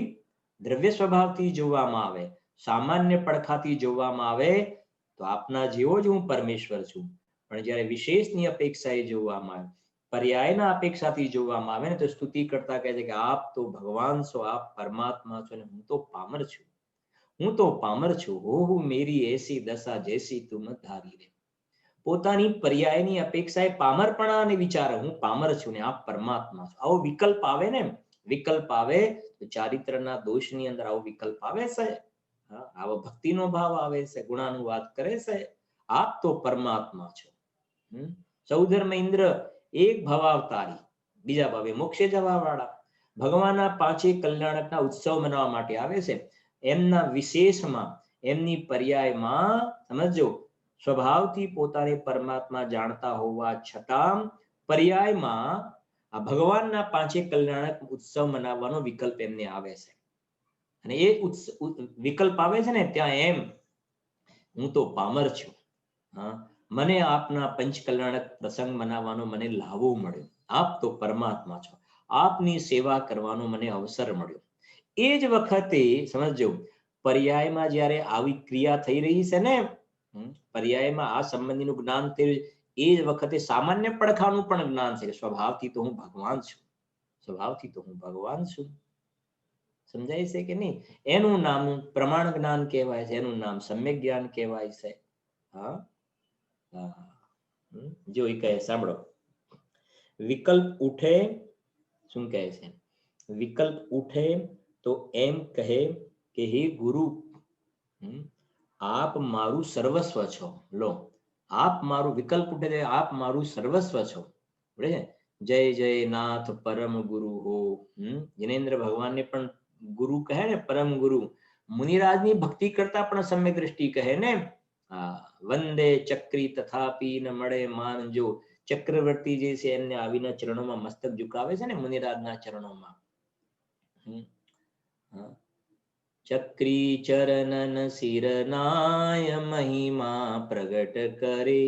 A: દ્રવ્ય સ્વભાવથી જોવામાં આવે, સામાન્ય પડખાથી જોવામાં આવે તો આપના જેવો જ હું પરમેશ્વર છું. પણ જ્યારે વિશેષની અપેક્ષાએ જોવામાં આવે, પર્યાયના અપેક્ષાથી જોવામાં આવે ને, તો સ્તુતિ કરતા કહે છે કે આપ તો ભગવાન છો, આપ પરમાત્મા છો અને હું તો પામર છું, હું તો પામર છું. હો મેરી એસી દશા જૈસી તુમ ધારી રે. પોતાની પર્યાયની અપેક્ષાએ પામરપણાને વિચારે હું પામર છું ને આપ પરમાત્મા છો. આવો વિકલ્પ આવે ને, વિકલ્પ આવે તો ચારિત્રના દોષની અંદર આવો વિકલ્પ આવે છે, આવો ભક્તિનો ભાવ આવે છે, ગુણાનુવાદ કરે છે, આપ તો પરમાત્મા છો. સૌધર્મ ઇન્દ્ર એક ભવાવતારી, બીજા ભાવે મોક્ષે જવા વાળા, ભગવાનના પાંચે કલ્યાણકના ઉત્સવ મનાવવા માટે આવે છે. એમના વિશેષમાં એમની પર્યાયમાં સમજો સ્વભાવથી પોતાને પરમાત્મા જાણતા હોવા છતાં પર્યાયમાં આ ભગવાનના પાંચે કલ્યાણક ઉત્સવ મનાવવાનો વિકલ્પ એમને આવે છે. અને એ વિકલ્પ આવે છે ને ત્યાં એમ હું તો પામર છું, મને આપના પંચ કલ્યાણક પ્રસંગ મનાવવાનો મને લાવો મળ્યો, આપ તો પરમાત્મા છો, આપની સેવા કરવાનો મને અવસર મળ્યો. એ જ વખતે સમજો પર્યાયમાં જ્યારે આવી ક્રિયા થઈ રહી છે ને, પર્યાયમાં આ સંબંધીનું જ્ઞાન થયું, એ જ વખતે સામાન્ય પડખાનું પણ જ્ઞાન છે. સ્વભાવથી તો હું ભગવાન છું, સ્વભાવથી તો હું ભગવાન છું. સમજાય છે કે નહીં? એનું નામ પ્રમાણ જ્ઞાન કહેવાય છે, એનું નામ સમ્યક જ્ઞાન કહેવાય છે. જો એ કહે સાંભળો, વિકલ્પ ઉઠે, શું કહે છે? વિકલ્પ ઉઠે તો એમ કહે કે હે ગુરુ, આપ મારું સર્વસ્વ છો. લો, આપ મારું વિકલ્પ ઉઠે આપ મારું સર્વસ્વ છો. जय जय नाथ परम गुरु हो। जिनेन्द्र भगवान ने पण गुरु कहे ने, परम गुरु मुनिराजनी भक्ति करता पण सम्यक दृष्टि कहे ने। वंदे चक्री तथापि न મળે માન જો। ચક્રવર્તી જે છે એમને આવીને ચરણોમાં મસ્તક ઝુકાવે છે ને મુનિરાજના ચરણોમાં। ચક્રી ચરણન શિરનાય મહિમા પ્રગટ કરે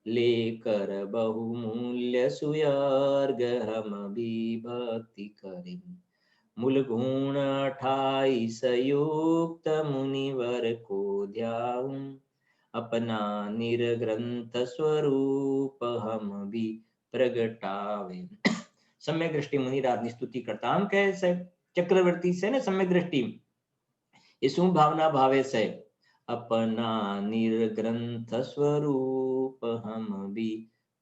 A: लेकर बहुमूल्य सुयार्ग हम भी भक्ति करें। मूल गुण 28 युक्त मुनिवर को ध्याऊं अपना निर्ग्रंथ स्वरूप हम भी प्रगटावे। सम्यक दृष्टि मुनिराजनी स्तुति करता हम कहे से चक्रवर्ती से ने सम्यक दृष्टि એ શું ભાવના ભાવે છે? अपना निर्ग्रंथ स्वरूप हम भी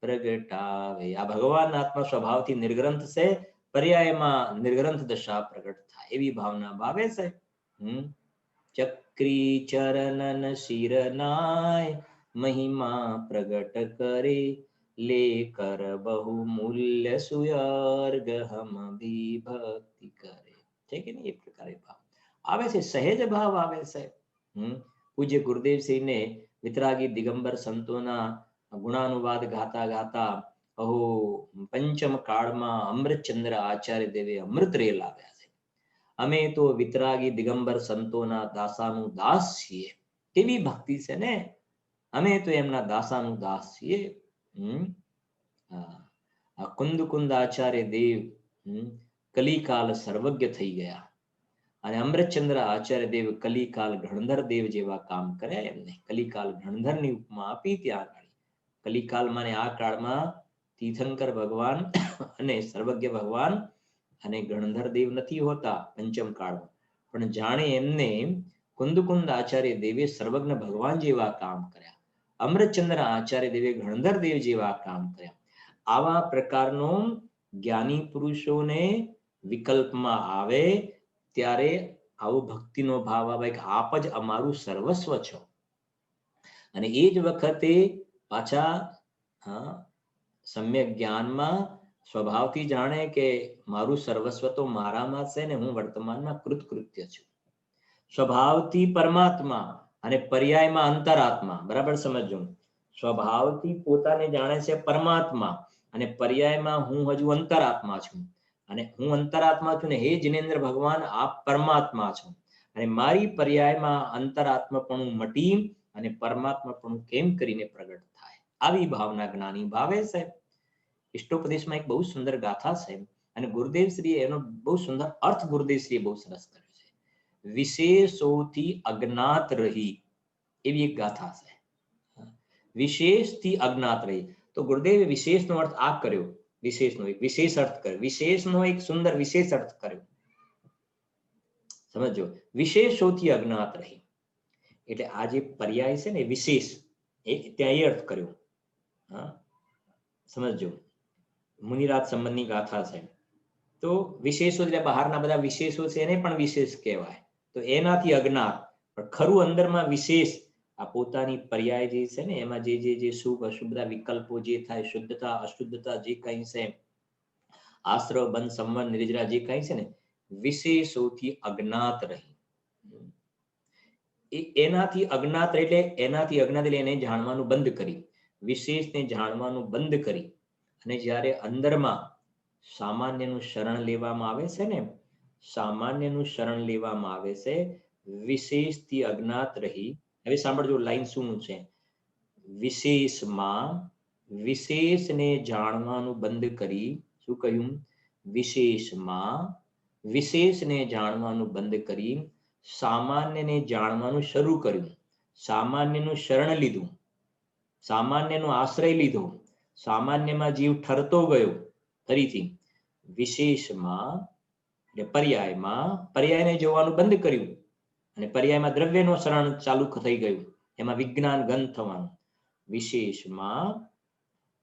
A: प्रगटावे। આ ભગવાન આત્મા સ્વભાવથી નિર્ગ્રંથ છે, પર્યાયમાં નિર્ગ્રંથ દશા પ્રગટ થાય એવી ભાવના ભાવે છે। ચક્રી ચરણન શિરનાય મહિમા પ્રગટ કરે લેકર बहुमूल्य सुयार्ग हम भी भक्ति करे। ठीक है ना? ये प्रकार भाव आवे से, सहज भाव आवे से। पूज्य गुरुदेव श्री ने वितरागी दिगंबर संतोना गुणानुवाद गाता गाता अहो पंचम काल में अमृतचंद्र आचार्य देवे अमृत रेल આવ્યા છે। અમે તો વિતરાગી દિગંબર સંતોના દાસાનું દાસ છીએ। કેવી ભક્તિ છે ને, અમે તો એમના દાસાનું દાસ છીએ। કુંદ કુંદ આચાર્ય દેવ કલિકાલ સર્વજ્ઞ થઈ ગયા અને અમૃતચંદ્ર આચાર્ય દેવ કલિકાલ ગણધર દેવ જેવા કામ કર્યા। એમને કલિકાલ ગણધરની ઉપમા આપી। ત્યાં આગળ કલિકાલ માને આ કાળમાં તીર્થંકર ભગવાન અને સર્વજ્ઞ ભગવાન અને ગણધર દેવ નથી હોતા પંચમ કાળમાં, પણ જાણે એમને કુંદ આચાર્ય દેવે સર્વજ્ઞ ભગવાન જેવા કામ કર્યા, અમૃતચંદ્ર આચાર્ય દેવે ગણધર દેવ જેવા કામ કર્યા। આવા પ્રકારનો જ્ઞાની પુરુષોને વિકલ્પમાં આવે ત્યારે આવો ભક્તિનો ભાવ આવે કે આપ જ અમારું સર્વસ્વ છો। અને એ જ વખતે પાછા સમ્યક જ્ઞાનમાં સ્વભાવથી જાણે કે મારું સર્વસ્વ તો મારામાં છે ને હું વર્તમાનમાં કૃતકૃત્ય છું। સ્વભાવથી પરમાત્મા અને પર્યાયમાં અંતરાત્મા। બરાબર સમજો, સ્વભાવથી પોતાને જાણે છે પરમાત્મા અને પર્યાયમાં હું હજુ અંતરાત્મા છું। અને હું અંતરાત્મા છું ને હે જિનેન્દ્ર ભગવાન આપ પરમાત્મા છો અને મારી પર્યાયમાં અંતરાત્માપણું મટી અને પરમાત્માપણું કેમ કરીને પ્રગટ થાય, આવી ભાવના જ્ઞાની ભાવે છે। ઇષ્ટોપદેશમાં એક બહુ સુંદર ગાથા છે અને ગુરુદેવ શ્રીએ એનો બહુ સુંદર અર્થ ગુરુદેવ શ્રીએ બહુ સરસ કર્યો છે। વિશેષોથી અજ્ઞાત રહી એવી એક ગાથા છે। વિશેષથી અજ્ઞાત રહી તો ગુરુદેવે વિશેષનો અર્થ આ કર્યો, વિશેષનો એક વિશેષ અર્થ કર્યો, વિશેષનો એક સુંદર વિશેષ અર્થ કર્યો। સમજો, વિશેષોથી અજ્ઞાત રહી એટલે આ જે પર્યાય છે ને વિશેષ, ત્યાં એ અર્થ કર્યો। સમજો, મુનિરાજ સંબંધની ગાથા છે તો વિશેષો એટલે બહારના બધા વિશેષો છે એને પણ વિશેષ કહેવાય, તો એનાથી અજ્ઞાત પણ ખરું અંદરમાં વિશેષ આ પોતાની પર્યાય જે છે ને એમાં જે જે જે શુભ અશુભ બધા વિકલ્પો જે થાય, શુદ્ધતા અશુદ્ધતા જે કંઈ છે, આશ્રવ બંધ સંબંધ નિર્જરા જે કંઈ છે ને વિશેષોથી અજ્ઞાત રહી। એનાથી અજ્ઞાત એટલે એને જાણવાનું બંધ કરી, વિશેષને જાણવાનું બંધ કરી અને જ્યારે અંદરમાં સામાન્યનું શરણ લેવામાં આવે છે ને, સામાન્યનું શરણ લેવામાં આવે છે, વિશેષથી અજ્ઞાત રહી। હવે સાંભળજો લાઈન શું છે, વિશેષમાં વિશેષને જાણવાનું બંધ કરી, શું કહ્યું, વિશેષમાં વિશેષને જાણવાનું બંધ કરી સામાન્યને જાણવાનું શરૂ કર્યું, સામાન્યનું શરણ લીધું, સામાન્યનો આશ્રય લીધો, સામાન્યમાં જીવ ઠરતો ગયો। ફરીથી વિશેષમાં એટલે પર્યાયમાં પર્યાયને જોવાનું બંધ કર્યું અને પર્યાયમાં દ્રવ્યનો શરણ ચાલુ થઈ ગયું, એમાં વિજ્ઞાન ગંધ થવાનું। વિશેષમાં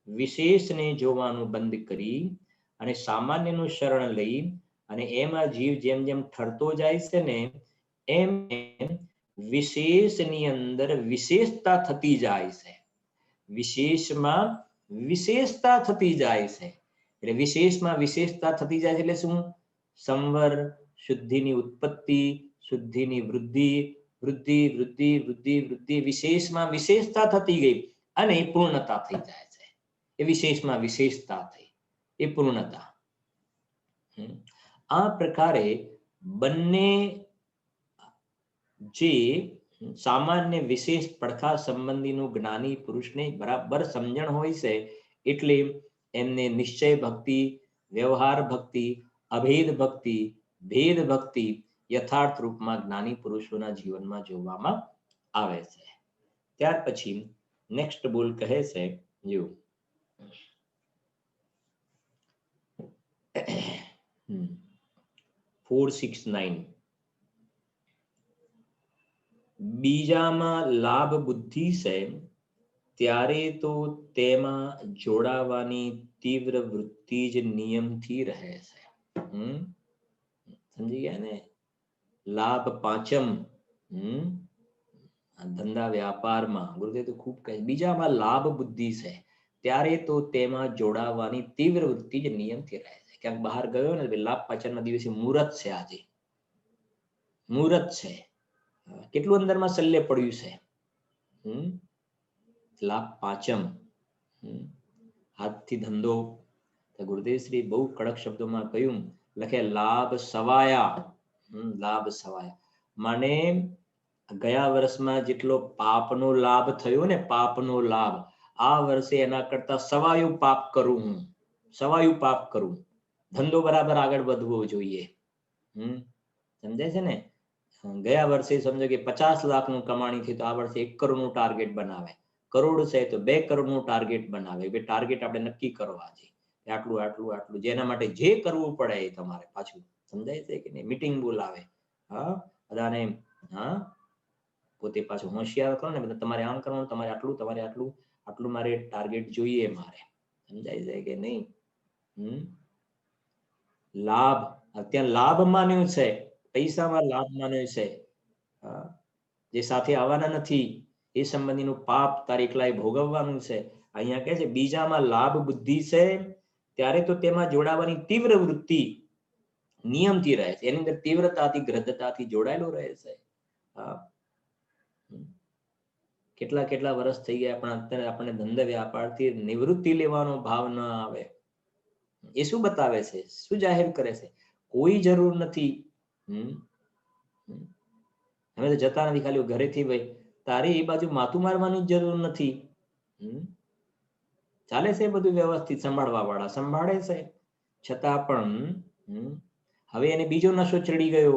A: વિશેષને જોવાનું બંધ કરી અને સામાન્યનું શરણ લઈ અને એમાં જીવ જેમ જેમ ઠરતો જાય છે ને એમ વિશેષની અંદર વિશેષતા થતી જાય છે, વિશેષમાં વિશેષતા થતી જાય છે। એટલે વિશેષમાં વિશેષતા થતી જાય છે એટલે શું? સંવર, શુદ્ધિની ઉત્પત્તિ, શુદ્ધિની વૃદ્ધિ, વૃદ્ધિ વૃદ્ધિ વૃદ્ધિ વૃદ્ધિ, વિશેષમાં વિશેષતા થતી ગઈ અને પૂર્ણતા થઈ જાય છે. એ વિશેષમાં વિશેષતા થઈ, એ પૂર્ણતા. આ પ્રકારે બંને જે સામાન્ય વિશેષ પડખા સંબંધીનું જ્ઞાની પુરુષને બરાબર સમજણ હોય છે એટલે એમને નિશ્ચય ભક્તિ, વ્યવહાર ભક્તિ, અભેદ ભક્તિ, ભેદ ભક્તિ યથાર્થ રૂપમાં જ્ઞાની પુરુષોના જીવનમાં જોવામાં આવે છે. ત્યાર પછી નેક્સ્ટ બોલ કહે છે જો 469 બીજામાં લાભ બુદ્ધિ છે ત્યારે તો તેમાં જોડાવાની તીવ્ર વૃત્તિ જ નિયમથી રહે છે. સમજી ગયા ને? લાભ પાંચમ ધંધા વ્યાપારમાં ગુરુદેવ તો ખૂબ કહે બીજામાં લાભ બુદ્ધિ છે ત્યારે તો તેમાં જોડાવાની તીવ્ર વૃત્તિ જ નિયમથી રહે છે. ક્યાંક બહાર ગયો ને લાભ પાંચમના દિવસે મુહૂર્ત છે, આજે મુહૂર્ત છે, કેટલું અંદરમાં શલ્ય પડ્યું છે. લાભ પાંચમ, હાથથી ધંધો. ગુરુદેવ શ્રી બહુ કડક શબ્દોમાં કહ્યું, લખે લાભ સવાયા. લાભ સવાયા માને ગયા વર્ષમાં જેટલો પાપનો લાભ થયો ને, પાપનો લાભ, આ વર્ષે એના કરતા સવાયું પાપ કરું હું, સવાયું પાપ કરું. ધંધો બરાબર આગળ વધવો જોઈએ. સમજાય છે ને? ગયા વર્ષે સમજો કે 50 લાખનું કમાણી થઈ તો આ વર્ષે 1 કરોડનું ટાર્ગેટ બનાવે. કરોડ છે તો 2 કરોડનું ટાર્ગેટ બનાવે. બે ટાર્ગેટ આપણે નક્કી કરવા છે, આટલું આટલું આટલું, જેના માટે જે કરવું પડે એ તમારે. પાછું સમજાય છે કે નહીં? મીટિંગ બોલાવે, હા, બધાને, હા, પોતે પાછું હોશિયાર કરો ને, બધા તમારે આમ કરવાનું, તમારે આટલું, તમારે આટલું, આટલું મારે ટાર્ગેટ જોઈએ મારે. સમજાય છે કે નહીં? લાભ, અત્યારે લાભ માન્યું છે, પૈસામાં લાભ માન્યો છે, જે સાથે આવવાના નથી એ સંબંધીનું પાપ તારે એકલાય ભોગવવાનું છે. અહીંયા કહે છે બીજામાં લાભ બુદ્ધિ છે ત્યારે તો તેમાં જોડાવાની તીવ્ર વૃત્તિ નિયમથી રહે છે. એની અંદર તીવ્રતાથી, ગ્રદ્ધતાથી જોડાયેલો રહે છે. કેટલા કેટલા વર્ષ થઈ ગયા પણ અત્યારે આપણે ધંધા વ્યાપારથી નિવૃત્તિ લેવાનો ભાવ ન આવે. એ શું બતાવે છે? શું જાહેર કરે છે? કોઈ જરૂર નથી. અમે તો જતા નથી, ખાલી ઘરેથી ભાઈ તારે એ બાજુ માથું મારવાની જરૂર નથી. ચાલે છે બધું વ્યવસ્થિત, સંભાળવા વાળા સંભાળે છે. છતાં પણ હવે એને બીજો નશો ચડી ગયો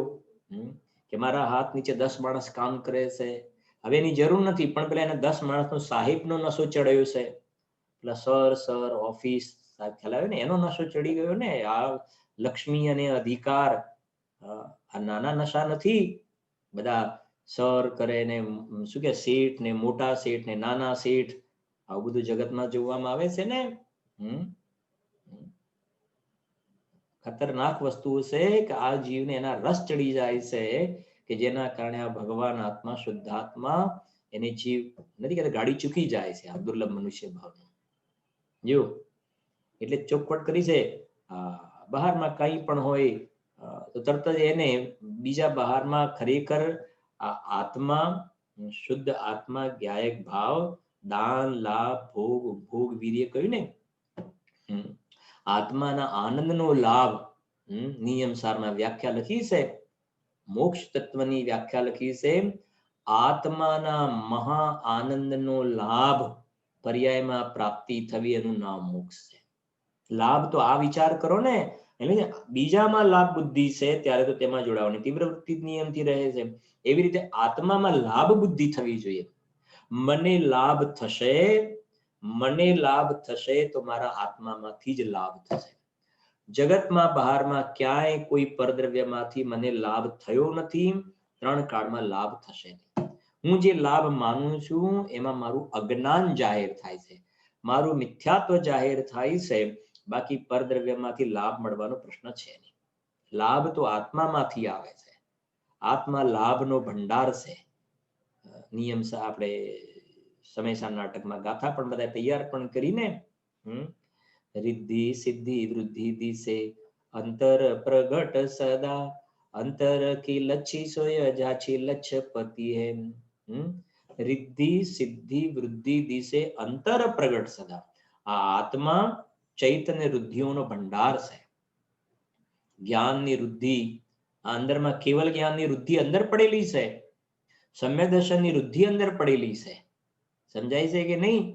A: કે મારા હાથ નીચે 10 માણસ કામ કરે છે. હવે એની જરૂર નથી પણ પેલા એને 10 માણસનો સાહેબનો નશો ચડ્યો છે. પેલા સર ઓફિસ ખ્યાલ આવ્યો ને, એનો નશો ચડી ગયો ને. આ લક્ષ્મી અને અધિકાર આ નાના નશા નથી. બધા સર કરે ને શું કે શેઠ ને મોટા શેઠ ને નાના શેઠ, આવું બધું જગતમાં જોવામાં આવે છે ને. ખતરનાક વસ્તુ છે કે આ જીવને એના રસ ચડી જાય છે કે જેના કારણે આ ભગવાન આત્મા, શુદ્ધાત્મા એને જીવ નથી કહેતા ગાડી ચૂકી જાય છે. આ દુર્લભ મનુષ્ય ભાવનું જો એટલે ચોખવટ કરી છે. બહારમાં કંઈ પણ હોય તો તરત જ એને બીજા બહારમાં ખરેખર આ આત્મા, શુદ્ધ આત્મા, જ્ઞાયક ભાવ, દાન, લાભ, ભોગ, ઉપભોગ, વીર્ય કહ્યું ને, આત્માના આનંદનો લાભ નિયમ સારમાં વ્યાખ્યા લખી છે. મોક્ષ તત્વની વ્યાખ્યા લખી છે. આત્માના મહા આનંદનો લાભ પર્યાયમાં પ્રાપ્તિ થવી, એનું નામ મોક્ષ છે. લાભ તો આ વિચાર કરો ને, એટલે બીજામાં લાભ બુદ્ધિ છે ત્યારે તો તેમાં જોડાવાની તીવ્ર વૃત્તિ નિયમથી રહે છે. એવી રીતે આત્મામાં લાભ બુદ્ધિ થવી જોઈએ. મને લાભ થશે, મને લાભ થશે તો મારા આત્મામાંથી જ લાભ થશે. જગતમાં બહારમાં ક્યાંય કોઈ પરદ્રવ્યમાંથી મને લાભ થયો નથી. 3 કાળમાં લાભ થશે નહીં. હું જે લાભ માનું છું એમાં મારું અજ્ઞાન જાહેર થાય છે, મારું મિથ્યાત્વ જાહેર થાય છે. બાકી પરદ્રવ્યમાંથી લાભ મળવાનો પ્રશ્ન છે નહીં. લાભ તો આત્મામાંથી આવે છે. આત્મા લાભનો ભંડાર છે. નિયમ આપણે સમયસા નાટકમાં ગાથા પણ બધા તૈયાર પણ કરીને रिद्धि सिद्धि वृद्धि दिसे अंतर प्रगट सदा अंतर की लच्छी सोय जाची लच्छपति है। रिद्धि सिद्धि वृद्धि दिसे अंतर प्रगट सदा। આ આત્મા ચૈતન્ય રુદ્ધિઓનો ભંડાર છે. જ્ઞાનની વૃદ્ધિ અંદરમાં કેવલ જ્ઞાનની વૃદ્ધિ અંદર પડેલી છે, સમ્યક દર્શનની વૃદ્ધિ અંદર પડેલી છે. સમજાય છે કે નહીં?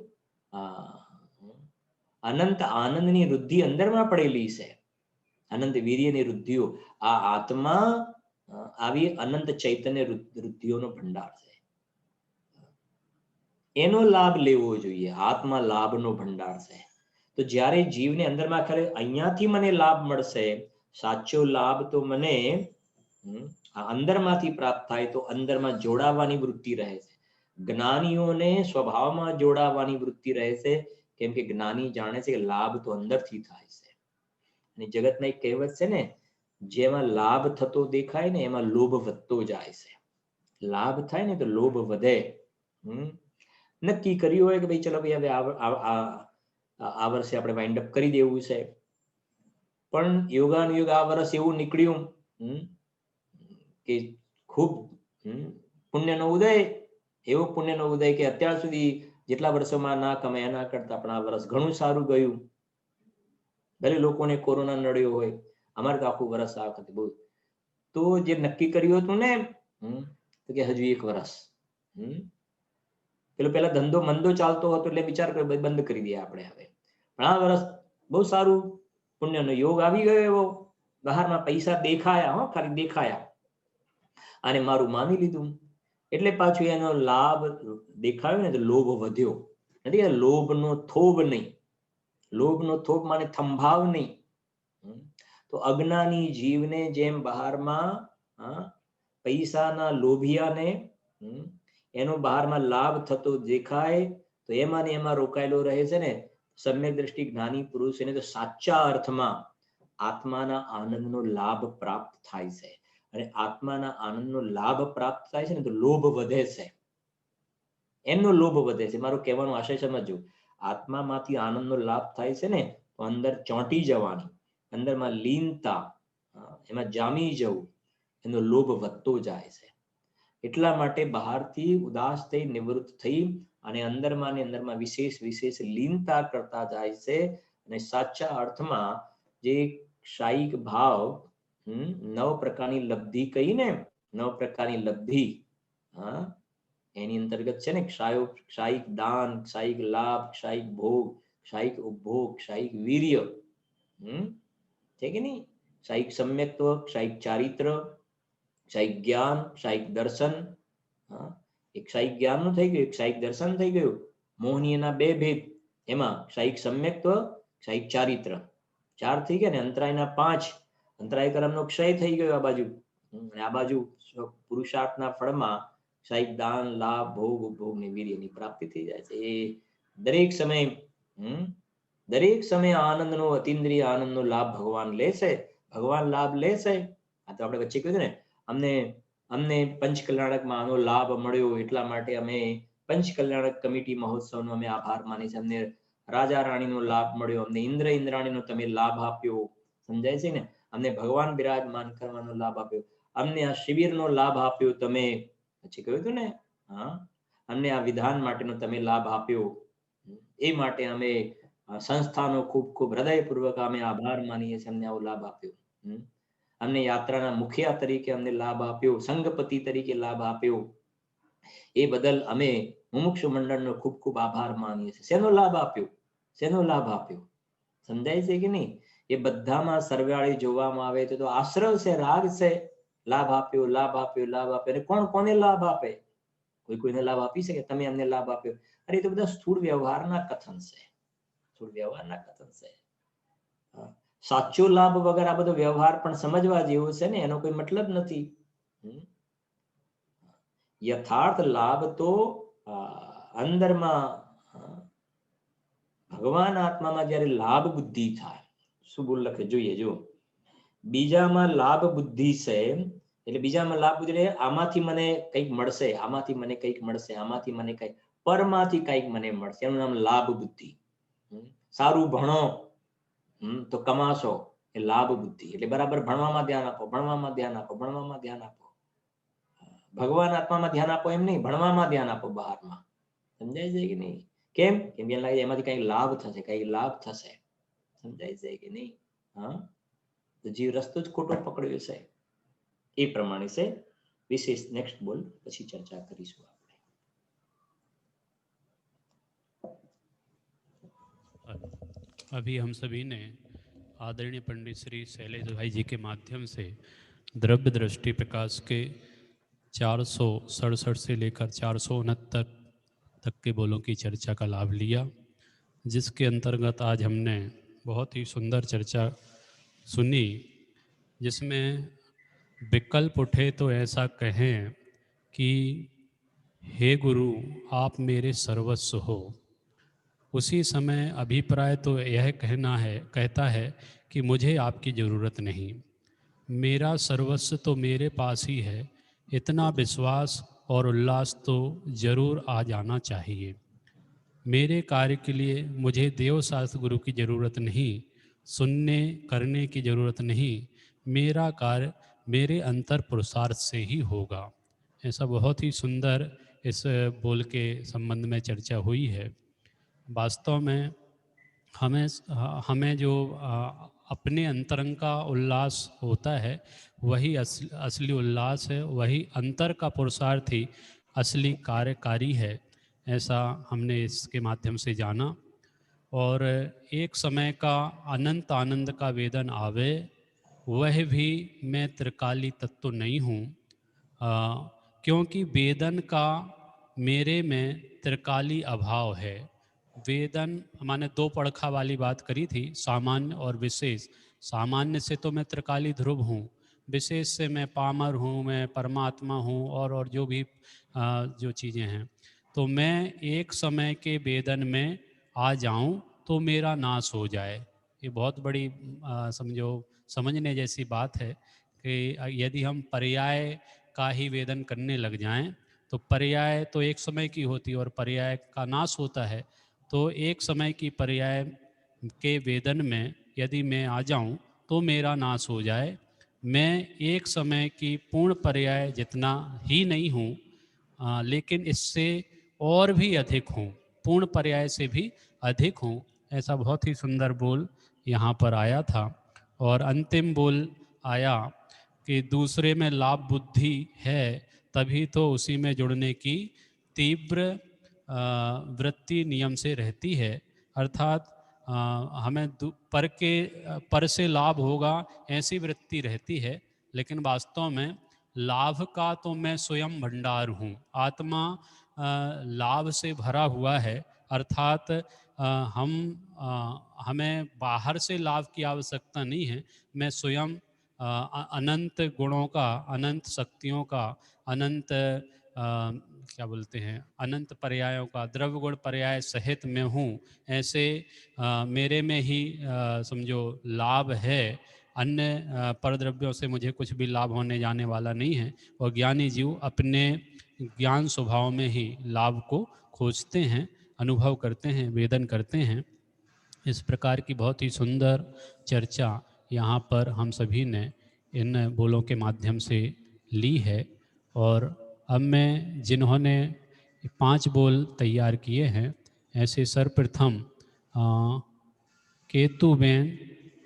A: અનંત આનંદની વૃદ્ધિ અંદરમાં પડેલી છે, અનંત વીર્યની વૃદ્ધિઓ. આ આત્મા આવી અનંત ચૈતન્ય વૃદ્ધિઓનો ભંડાર છે. એનો લાભ લેવો જોઈએ. આત્મા લાભનો ભંડાર છે. તો જ્યારે જીવને અંદરમાં ખરે અહીંયાથી મને લાભ મળશે, સાચો લાભ તો મને અંદરમાંથી પ્રાપ્ત થાય, તો અંદરમાં જોડાવાની વૃત્તિ રહે છે. જ્ઞાનીઓને સ્વભાવમાં જોડાવાની વૃત્તિ રહે છે, કેમ કે જ્ઞાની જાણે છે કે લાભ તો અંદરથી થાય છે. અને જગતમાં એક કહેવત છે ને, જેમાં લાભ થતો દેખાય ને એમાં લોભ વધતો જાય છે. લાભ થાય ને તો લોભ વધે. નક્કી કર્યું હોય કે ભાઈ ચલો ભાઈ હવે આ વર્ષે આપણે વાઇન્ડ અપ કરી દેવું છે, પણ યોગાનુયોગ આ વર્ષ એવું નીકળ્યું કે ખૂબ પુણ્યનો ઉદય, એવો પુણ્યનો ઉદય કે અત્યાર સુધી જેટલા વર્ષોમાં ના કમાયા ના કરતા પણ આ વર્ષ ઘણું સારું ગયું. ભલે લોકોને કોરોના નડ્યો હોય, અમારે તો આખું વર્ષ આ વખતે બહુ. તો જે નક્કી કર્યું હતું ને તો કે હજુ એક વર્ષ, પેલો પેલા ધંધો મંદો ચાલતો હતો એટલે વિચાર કર્યો બંધ કરી દઈએ આપણે હવે, પણ આ વર્ષ બહુ સારું પુણ્યનો યોગ આવી ગયો. એવો બહારમાં પૈસા દેખાયા, ખાલી દેખાયા, અને મારું માની લીધું એટલે પાછું એનો લાભ દેખાયો ને તો લોભ વધ્યો. નથી લોભનો થોભ નહીં, લોભનો થોભ માને થંભાવ નહીં. તો અજ્ઞાની જીવને જેમ બહારમાં પૈસાના લોભિયાને એનો બહારમાં લાભ થતો દેખાય તો એમાં ને એમાં રોકાયેલો રહે છે ને. સમ્યક દ્રષ્ટિ જ્ઞાની પુરુષ એને તો સાચા અર્થમાં આત્માના આનંદનો લાભ પ્રાપ્ત થાય છે. અને આત્માના આનંદનો લાભ પ્રાપ્ત થાય છે ને તો લોભ વધે છે, એમનો લોભ વધે છે. મારો કહેવાનો આશય સમજો. આત્મામાંથી આનંદનો લાભ થાય છે ને તો અંદર ચોંટી જવાની, અંદરમાં લીનતા, એમાં જામી જવું, એનો લોભ વધતો જાય છે. એટલા માટે બહારથી ઉદાસ થઈ નિવૃત્ત થઈ અને અંદરમાં ને અંદરમાં વિશેષ વિશેષ લીનતા કરતા જાય છે. અને સાચા અર્થમાં જે ક્ષાયિક ભાવ, 9 પ્રકારની લબ્ધિ કહીને, 9 પ્રકારની લબ્ધિ એની અંતર્ગત છે ને ક્ષાયિક દાન, ક્ષાયિક લાભ, ક્ષાયિક ભોગ, ક્ષાયિક ઉપભોગ, ક્ષાયિક વીર્ય, છે કે નહીં? ક્ષાયિક સમ્યક્ત્વ, ક્ષાયિક ચારિત્ર, ક્ષાયિક જ્ઞાન, ક્ષાયિક દર્શન. એક ક્ષાયિક જ્ઞાનનું થઈ ગયું, એક ક્ષાયિક દર્શન થઈ ગયું. મોહનીયના 2 ભેદ, એમાં ક્ષાયિક સમ્યક્ત્વ, ક્ષાયિક ચારિત્ર, 4 થઈ ગયા ને. અંતરાયના 5, અંતરાય કર્મનો ક્ષય થઈ ગયો આ બાજુ. અને આ બાજુ પુરુષાર્થના ફળમાં ક્ષાયિક દાન, લાભ, ભોગ, ઉપભોગ ને વીર્યની પ્રાપ્તિ થઈ જાય છે. એ દરેક સમયે આનંદનો, અતિન્દ્રિય આનંદનો લાભ ભગવાન લેશે. ભગવાન લાભ લેશે. આ તો આપણે વચ્ચે કહ્યું ને, અમને પંચકલ્યાણકમાં આનો લાભ મળ્યો એટલા માટે અમે પંચકલ્યાણક કમિટી મહોત્સવનો અમે આભાર માની છે. અમને રાજા રાણીનો લાભ મળ્યો, અમને ઇન્દ્ર ઇન્દ્રાણીનો તમે લાભ આપ્યો. સમજાય છે ને? અમને ભગવાન બિરાજમાન કરવાનો લાભ આપ્યો, અમને આ શિબિરનો લાભ આપ્યો તમે. પછી કહ્યું હતું ને, અમને આ વિધાન માટેનો તમે લાભ આપ્યો. એ માટે અમે સંસ્થાનો ખૂબ ખૂબ હૃદયપૂર્વક અમે આભાર માનીએ છીએ. અમને આવો લાભ આપ્યો. અમને યાત્રાના મુખિયા તરીકે અમને લાભ આપ્યો, સંઘપતિ તરીકે લાભ આપ્યો. એ બદલ અમે મુમુક્ષુ મંડળનો ખૂબ ખૂબ આભાર માનીએ છીએ. શેનો લાભ આપ્યો? શેનો લાભ આપ્યો? સમજાય છે કે નહીં? એ બધામાં સરવાળે જોવામાં આવે તો આશ્રવ છે, રાગ છે. લાભ આપ્યો, લાભ આપ્યો, લાભ આપ્યો. અને કોણ કોને લાભ આપે? કોઈ કોઈને લાભ આપી શકે? તમે અમને લાભ આપ્યો. અરે એ તો બધા સ્થૂળ વ્યવહારના કથન છે, સ્થૂળ વ્યવહારના કથન છે. સાચો લાભ વગર આ બધો વ્યવહાર પણ સમજવા જેવો છે ને, એનો કોઈ મતલબ નથી. યથાર્થ લાભ તો અંદરમાં ભગવાન આત્મામાં જ્યારે લાભ બુદ્ધિ થાય, શું બોલ લખે જોઈએ. જો બીજામાં લાભ બુદ્ધિ છે એટલે બીજામાં લાભ બુદ્ધિ, આમાંથી મને કંઈક મળશે, આમાંથી મને કંઈક મળશે, આમાંથી મને કંઈક પરમાંથી કંઈક મને મળશે, એનું નામ લાભ બુદ્ધિ. સારું ભણો, તો કમાશો એ લાભ બુદ્ધિ, એટલે બરાબર ભણવામાં ધ્યાન આપો, ભણવામાં ધ્યાન આપો, ભણવામાં ધ્યાન આપો. ભગવાન આત્મામાં ધ્યાન આપો એમ નહીં, ભણવામાં ધ્યાન આપો બહારમાં. સમજાય છે કે નહીં? કેમ? કેમ કે લાગે એમાંથી કઈ લાભ થશે, કઈ લાભ થશે. સમજાય છે કે નહીં? હા, તો જીવ રસ્તો જ ખોટો પકડ્યો છે. એ પ્રમાણે છે. વિશેષ નેક્સ્ટ બોલ, પછી ચર્ચા કરીશું આપણે.
B: अभी हम सभी ने आदरणीय पंडित श्री शैलेश भाई जी के माध्यम से द्रव्य दृष्टि प्रकाश के 467 से लेकर 469 तक के बोलों की चर्चा का लाभ लिया, जिसके अंतर्गत आज हमने बहुत ही सुंदर चर्चा सुनी, जिसमें विकल्प उठे तो ऐसा कहें कि हे गुरु आप मेरे सर्वस्व हो। उसी समय अभिप्राय तो यह कहता है कि मुझे आपकी ज़रूरत नहीं, मेरा सर्वस्व तो मेरे पास ही है। इतना विश्वास और उल्लास तो जरूर आ जाना चाहिए। मेरे कार्य के लिए मुझे देव शास्त्र गुरु की ज़रूरत नहीं, सुनने करने की ज़रूरत नहीं, मेरा कार्य मेरे अंतर पुरुषार्थ से ही होगा। ऐसा बहुत ही सुंदर इस बोल के संबंध में चर्चा हुई है। वास्तव में हमें जो अपने अंतरंग का उल्लास होता है वही असली उल्लास है, वही अंतर का पुरुषार्थ ही असली कार्यकारी है, ऐसा हमने इसके माध्यम से जाना। और एक समय का अनंत आनंद का वेदन आवे, वह भी मैं त्रिकाली तत्व नहीं हूँ, क्योंकि वेदन का मेरे में त्रिकाली अभाव है। वेदन मैंने दो पड़खा वाली बात करी थी, सामान्य और विशेष। सामान्य से तो मैं त्रिकाली ध्रुव हूँ, विशेष से मैं पामर हूँ, मैं परमात्मा हूँ, और जो भी जो चीज़ें हैं। तो मैं एक समय के वेदन में आ जाऊँ तो मेरा नाश हो जाए। ये बहुत बड़ी समझने जैसी बात है कि यदि हम पर्याय का ही वेदन करने लग जाएं तो पर्याय तो एक समय की होती है और पर्याय का नाश होता है। तो एक समय की पर्याय के वेदन में यदि मैं आ जाऊं तो मेरा नाश हो जाए। मैं एक समय की पूर्ण पर्याय जितना ही नहीं हूँ, लेकिन इससे और भी अधिक हूँ, पूर्ण पर्याय से भी अधिक हूँ। ऐसा बहुत ही सुंदर बोल यहाँ पर आया था। और अंतिम बोल आया कि दूसरे में लाभ बुद्धि है, तभी तो उसी में जुड़ने की तीव्र वृत्ति नियम से रहती है। अर्थात हमें पर से लाभ होगा ऐसी वृत्ति रहती है, लेकिन वास्तव में लाभ का तो मैं स्वयं भंडार हूँ। आत्मा लाभ से भरा हुआ है, अर्थात हमें बाहर से लाभ की आवश्यकता नहीं है। मैं स्वयं अनंत गुणों का, अनंत शक्तियों का, अनंत क्या बोलते हैं, अनंत पर्यायों का, द्रव्य गुण पर्याय सहित मैं हूँ। ऐसे मेरे में ही समझो लाभ है। अन्य परद्रव्यों से मुझे कुछ भी लाभ होने जाने वाला नहीं है। और ज्ञानी जीव अपने ज्ञान स्वभाव में ही लाभ को खोजते हैं, अनुभव करते हैं, वेदन करते हैं। इस प्रकार की बहुत ही सुंदर चर्चा यहाँ पर हम सभी ने इन बोलों के माध्यम से ली है। और अब मैं जिन्होंने 5 बोल तैयार किए हैं, ऐसे सर्वप्रथम केतुबेन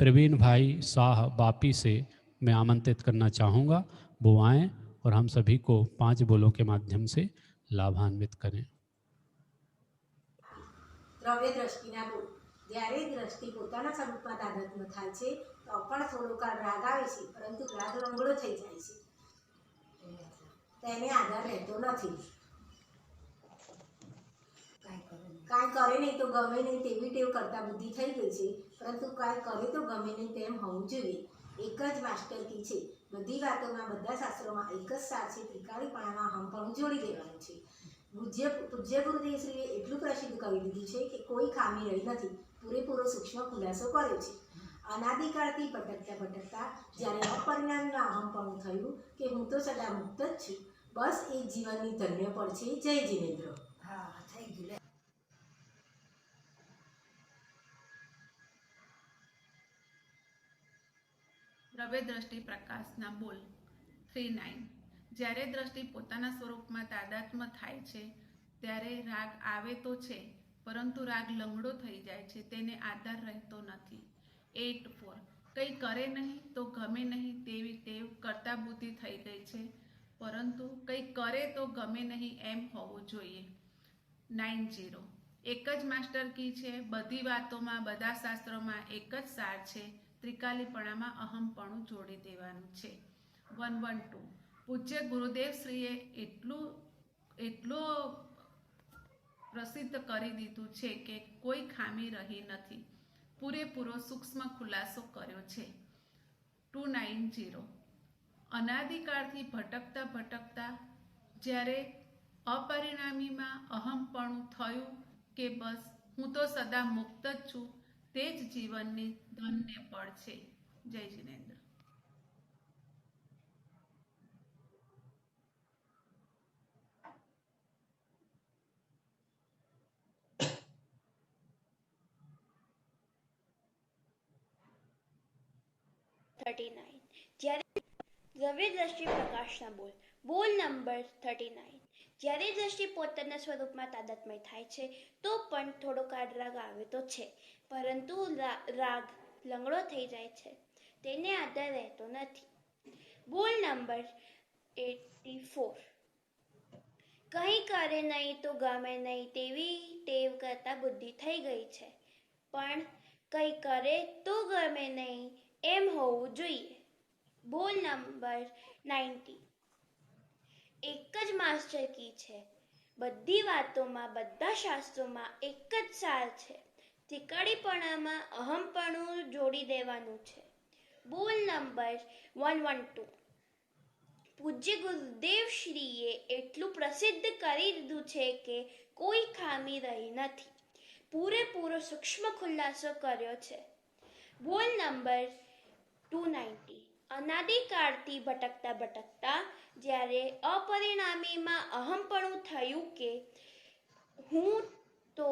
B: प्रवीण भाई शाह बापी से मैं आमंत्रित करना चाहूँगा, वो आएँ और हम सभी को 5 बोलों के माध्यम से लाभान्वित करें।
C: દ્રવ્ય દ્રષ્ટિના બોલ. જ્યારે દ્રષ્ટિ પોતાના સ્વરૂપમાં તાદાત્મ્ય થાય છે તો પણ થોડો કાળ રાગ આવે છે, પરંતુ રાગ લંગડો થઈ જાય છે, તેને આધાર રહેતો નથી. કાંઈ કરે નહીં તો ગમે નહીં તેવી ટેવ કરતા બુદ્ધિ થઈ ગઈ છે, પરંતુ કાંઈ કરે તો ગમે નહીં તેમ હોવું જોઈએ. એક જ માસ્ટર કી છે. બધી વાતોમાં, બધા શાસ્ત્રોમાં એક જ સાર છે, ત્રિકાળીપણામાં હમપણું જોડી દેવાનું છે. પૂજ્ય ગુરુદેવશ્રીએ એટલું પ્રસિદ્ધ કરી દીધું છે કે કોઈ ખામી રહી નથી. પૂરેપૂરો સૂક્ષ્મ ખુલાસો કર્યો છે. અનાદિકાળથી ભટકતા ભટકતા જ્યારે અપરિણામીમાં અહમપણું થયું કે હું તો સદા મુક્ત જ છું, બસ એ જીવનની ધન્ય પળ છે. જય જીનેન્દ્ર. હા, થઈ ગયું.
D: દ્રવ્ય દ્રષ્ટિ પ્રકાશના બોલ 3-9 જ્યારે દ્રષ્ટિ પોતાના સ્વરૂપમાં તાદાત્મ્ય થાય છે ત્યારે રાગ આવે તો છે, પરંતુ રાગ લંગડો થઈ જાય છે, તેને આધાર રહેતો નથી. 8-4 કંઈ કરે નહીં તો ગમે નહીં તેવી ટેવ કરતા બુદ્ધિ થઈ ગઈ છે, પરંતુ કંઈ કરે તો ગમે નહીં એમ હોવું જોઈએ. 9-0 એક જ માસ્ટર કી છે, બધી વાતોમાં બધા શાસ્ત્રોમાં એક જ સાર છે, ત્રિકાલીપણામાં અહમપણું જોડી દેવાનું છે. 1-1-2 પૂજ્ય ગુરુદેવ શ્રીએ એટલું પ્રસિદ્ધ કરી દીધું છે કે કોઈ ખામી રહી નથી, પૂરેપૂરો સૂક્ષ્મ ખુલાસો કર્યો છે. 2-9-0 અનાદિકાળથી ભટકતા ભટકતા જ્યારે અપરિણામીમાં અહમપણું થયું કે બસ હું તો સદા મુક્ત જ છું, તે જ જીવનની ધન્ય પળ છે. જય જિનેન્દ્ર.
E: જ્યારે દ્રવ્ય દ્રષ્ટિ પ્રકાશના બોલ બોલ નંબર 39 જ્યારે દ્રષ્ટિ પોતાના સ્વરૂપમાં તાદાત્મ્ય થાય છે તો પણ થોડો કાળ રાગ આવે તો છે, પરંતુ રાગ લંગડો થઈ જાય છે, તેને આધાર રહેતો નથી. બોલ નંબર 84 કંઈ કરે નહીં તો ગમે નહીં તેવી ટેવ કરતા બુદ્ધિ થઈ ગઈ છે, પણ કંઈ કરે તો ગમે નહીં એમ હોવું જોઈએ. બોલ નંબર 90 એક જ માસ્ટર કી છે, બધી વાતોમાં બધા શાસ્ત્રોમાં એક જ સાર છે, ત્રિકાળીપણામાં અહમપણું જોડી દેવાનું છે. બોલ નંબર 112 પૂજ્ય ગુરુદેવ શ્રીએ એટલું પ્રસિદ્ધ કરી દીધું છે કે કોઈ ખામી રહી નથી, પૂરેપૂરો સૂક્ષ્મ ખુલાસો કર્યો છે. બોલ નંબર 290 અનાદિકાળથી ભટકતા ભટકતા જ્યારે અપરિણામીમાં અહમપણું થયું કે હું તો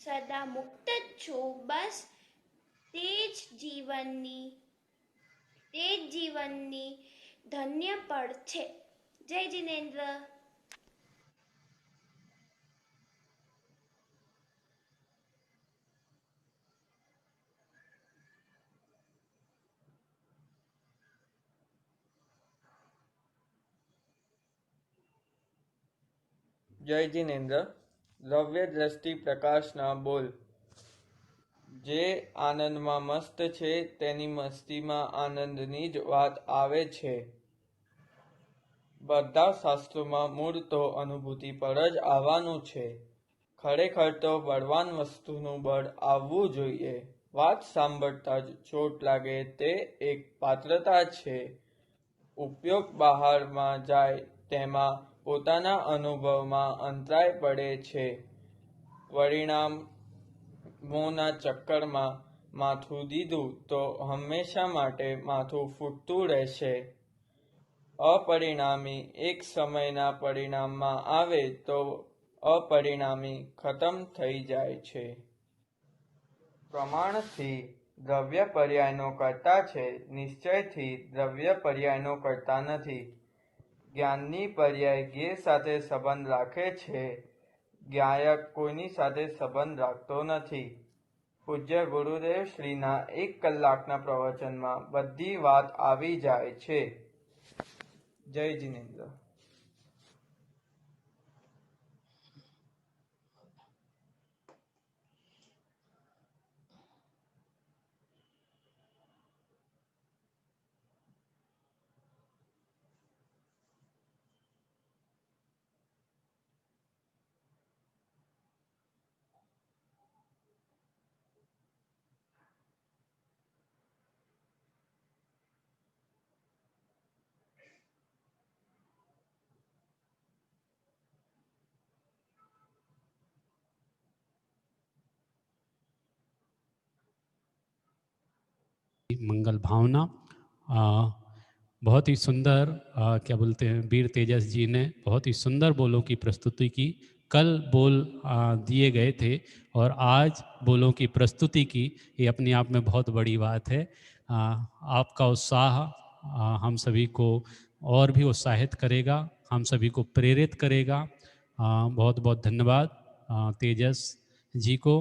E: સદા મુક્ત જ છું, બસ તે જ જીવનની ધન્ય પળ છે. જય જિનેન્દ્ર.
F: જય જિનેન્દ્ર. દ્રવ્ય દ્રષ્ટિ પ્રકાશના બોલ જે આનંદમાં મસ્ત છે તેની મસ્તીમાં આનંદની જ વાત આવે છે. બધા શાસ્ત્રોમાં મૂળ તો અનુભૂતિ પર જ આવવાનું છે. ખરેખર તો બળવાન વસ્તુનું બળ આવવું જોઈએ. વાત સાંભળતા જ ચોટ લાગે તે એક પાત્રતા છે. ઉપયોગ બહારમાં જાય તેમાં પોતાના અનુભવમાં અંતરાય પડે છે. પરિણામોના ચક્કરમાં માથું દીધું તો હંમેશા માટે માથું ફૂટતું રહેશે. અપરિણામી એક સમયના પરિણામમાં આવે તો અપરિણામી ખતમ થઈ જાય છે. પ્રમાણથી દ્રવ્ય પર્યાયનો કરતા છે, નિશ્ચયથી દ્રવ્ય પર્યાયનો કરતા નથી. જ્ઞાનની પર્યાય જ્ઞેય સાથે સંબંધ રાખે છે, જ્ઞાયક કોઈની સાથે સંબંધ રાખતો નથી. પૂજ્ય ગુરુદેવ શ્રીના 1 કલાકના પ્રવચનમાં બધી વાત આવી જાય છે. જય જિનેન્દ્ર.
B: मंगल भावना बहुत ही सुंदर क्या बोलते हैं वीर तेजस जी ने बहुत ही सुंदर बोलों की प्रस्तुति की. कल बोल दिए गए थे और आज बोलों की प्रस्तुति की, ये अपने आप में बहुत बड़ी बात है. आपका उत्साह हम सभी को और भी उत्साहित करेगा, हम सभी को प्रेरित करेगा। बहुत बहुत धन्यवाद तेजस जी को।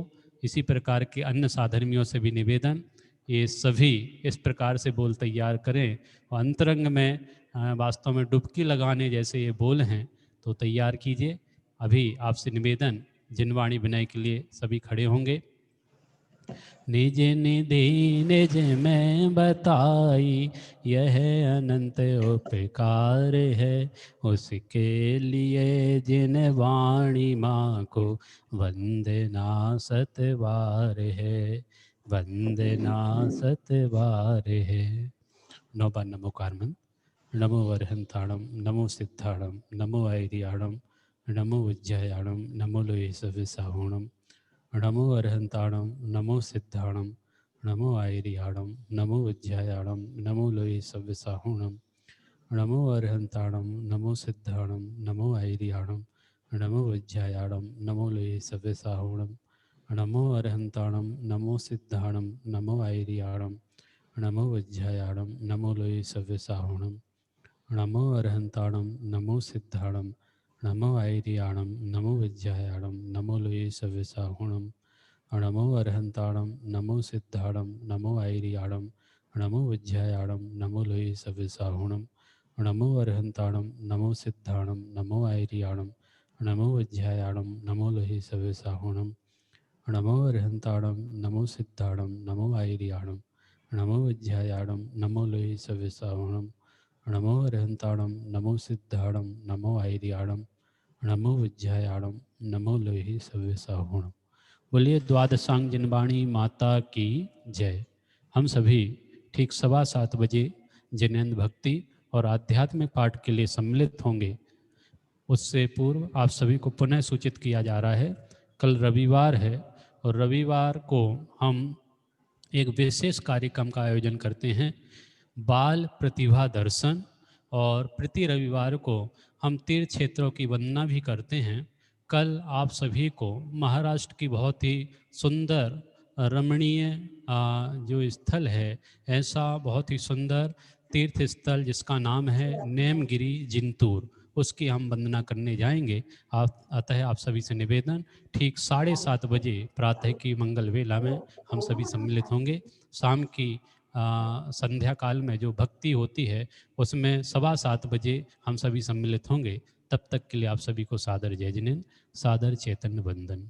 B: इसी प्रकार के अन्य साधर्मियों से भी निवेदन, ये सभी इस प्रकार से बोल तैयार करें और अंतरंग में वास्तव में डुबकी लगाने जैसे ये बोल हैं तो तैयार कीजिए। अभी आपसे निवेदन, जिनवाणी विनय के लिए सभी खड़े होंगे। निज निधि निज में बताई, यह अनंत उपकार है, उसके लिए जिन वाणी माँ को वंदना सतबार है, वंदना सतबार है। 9 बार नमोकार मंत्र। नमो वरहंताणम, नमो सिद्धाणम, नमो ऐरियाणम, नमो उज्जयाणम, नमो लोये सविसाहुणम, नमो अरहंताणम, नमो सिद्धाणम, नमो ऐरियाणम, नमो उज्जयाणम, नमो लोये सविसाहुणम, नमो अरहंताणम, नमो सिद्धाणम, नमो ऐरियाणम, नमो उज्जयाणम, नमो लोये सविसाहुणम, नमो अरहंताणम, नमो सिद्धाणम, नमो ऐरियाणम, नमो उज्जयाणम, नमो लोये सविसाहुणम, नमो अरहंताणम, नमो सिद्धाणम, नमो ऐरियाणम, नमो विज्जायाणम, नमो लोये सविसाहुणम, नमो अरहंताणम, नमो सिद्धाणम, नमो ऐरियाणम, नमो विज्जायाणम, नमो लोये सविसाहुणम, नमो अरहंताणम, नमो सिद्धाणम, नमो ऐरियाणम, नमो विज्जायाणम, नमो लोये सविसाहुणम, नमो अरहंताणम, नमो सिद्धाणम, नमो ऐरियाणम, नमो विज्जायाणम, नमो लोये सविसाहुणम, नमो अरहंताणम, नमो सिद्धाणम, नमो ऐरियाणम, नमो विज्जायाणम, नमो लोहि सविसाहुणम। बोलिए द्वादशांग जिनवाणी माता की जय। हम सभी ठीक 7:15 बजे जिनेंद्र भक्ति और आध्यात्मिक पाठ के लिए सम्मिलित होंगे। उससे पूर्व आप सभी को पुनः सूचित किया जा रहा है, कल रविवार है और रविवार को हम एक विशेष कार्यक्रम का आयोजन करते हैं, बाल प्रतिभा दर्शन। और प्रति रविवार को हम तीर्थ क्षेत्रों की वंदना भी करते हैं। कल आप सभी को महाराष्ट्र की बहुत ही सुंदर रमणीय जो स्थल है, ऐसा बहुत ही सुंदर तीर्थ स्थल जिसका नाम है नेमगिरी जिंतूर, उसकी हम वंदना करने जाएंगे। अतः आप सभी से निवेदन, ठीक 7:30 बजे प्रातः की मंगल वेला में हम सभी सम्मिलित होंगे। शाम की संध्या काल में जो भक्ति होती है उसमें 7:15 बजे हम सभी सम्मिलित होंगे। तब तक के लिए आप सभी को सादर जय जिनेंद्र, सादर चैतन्य वंदन।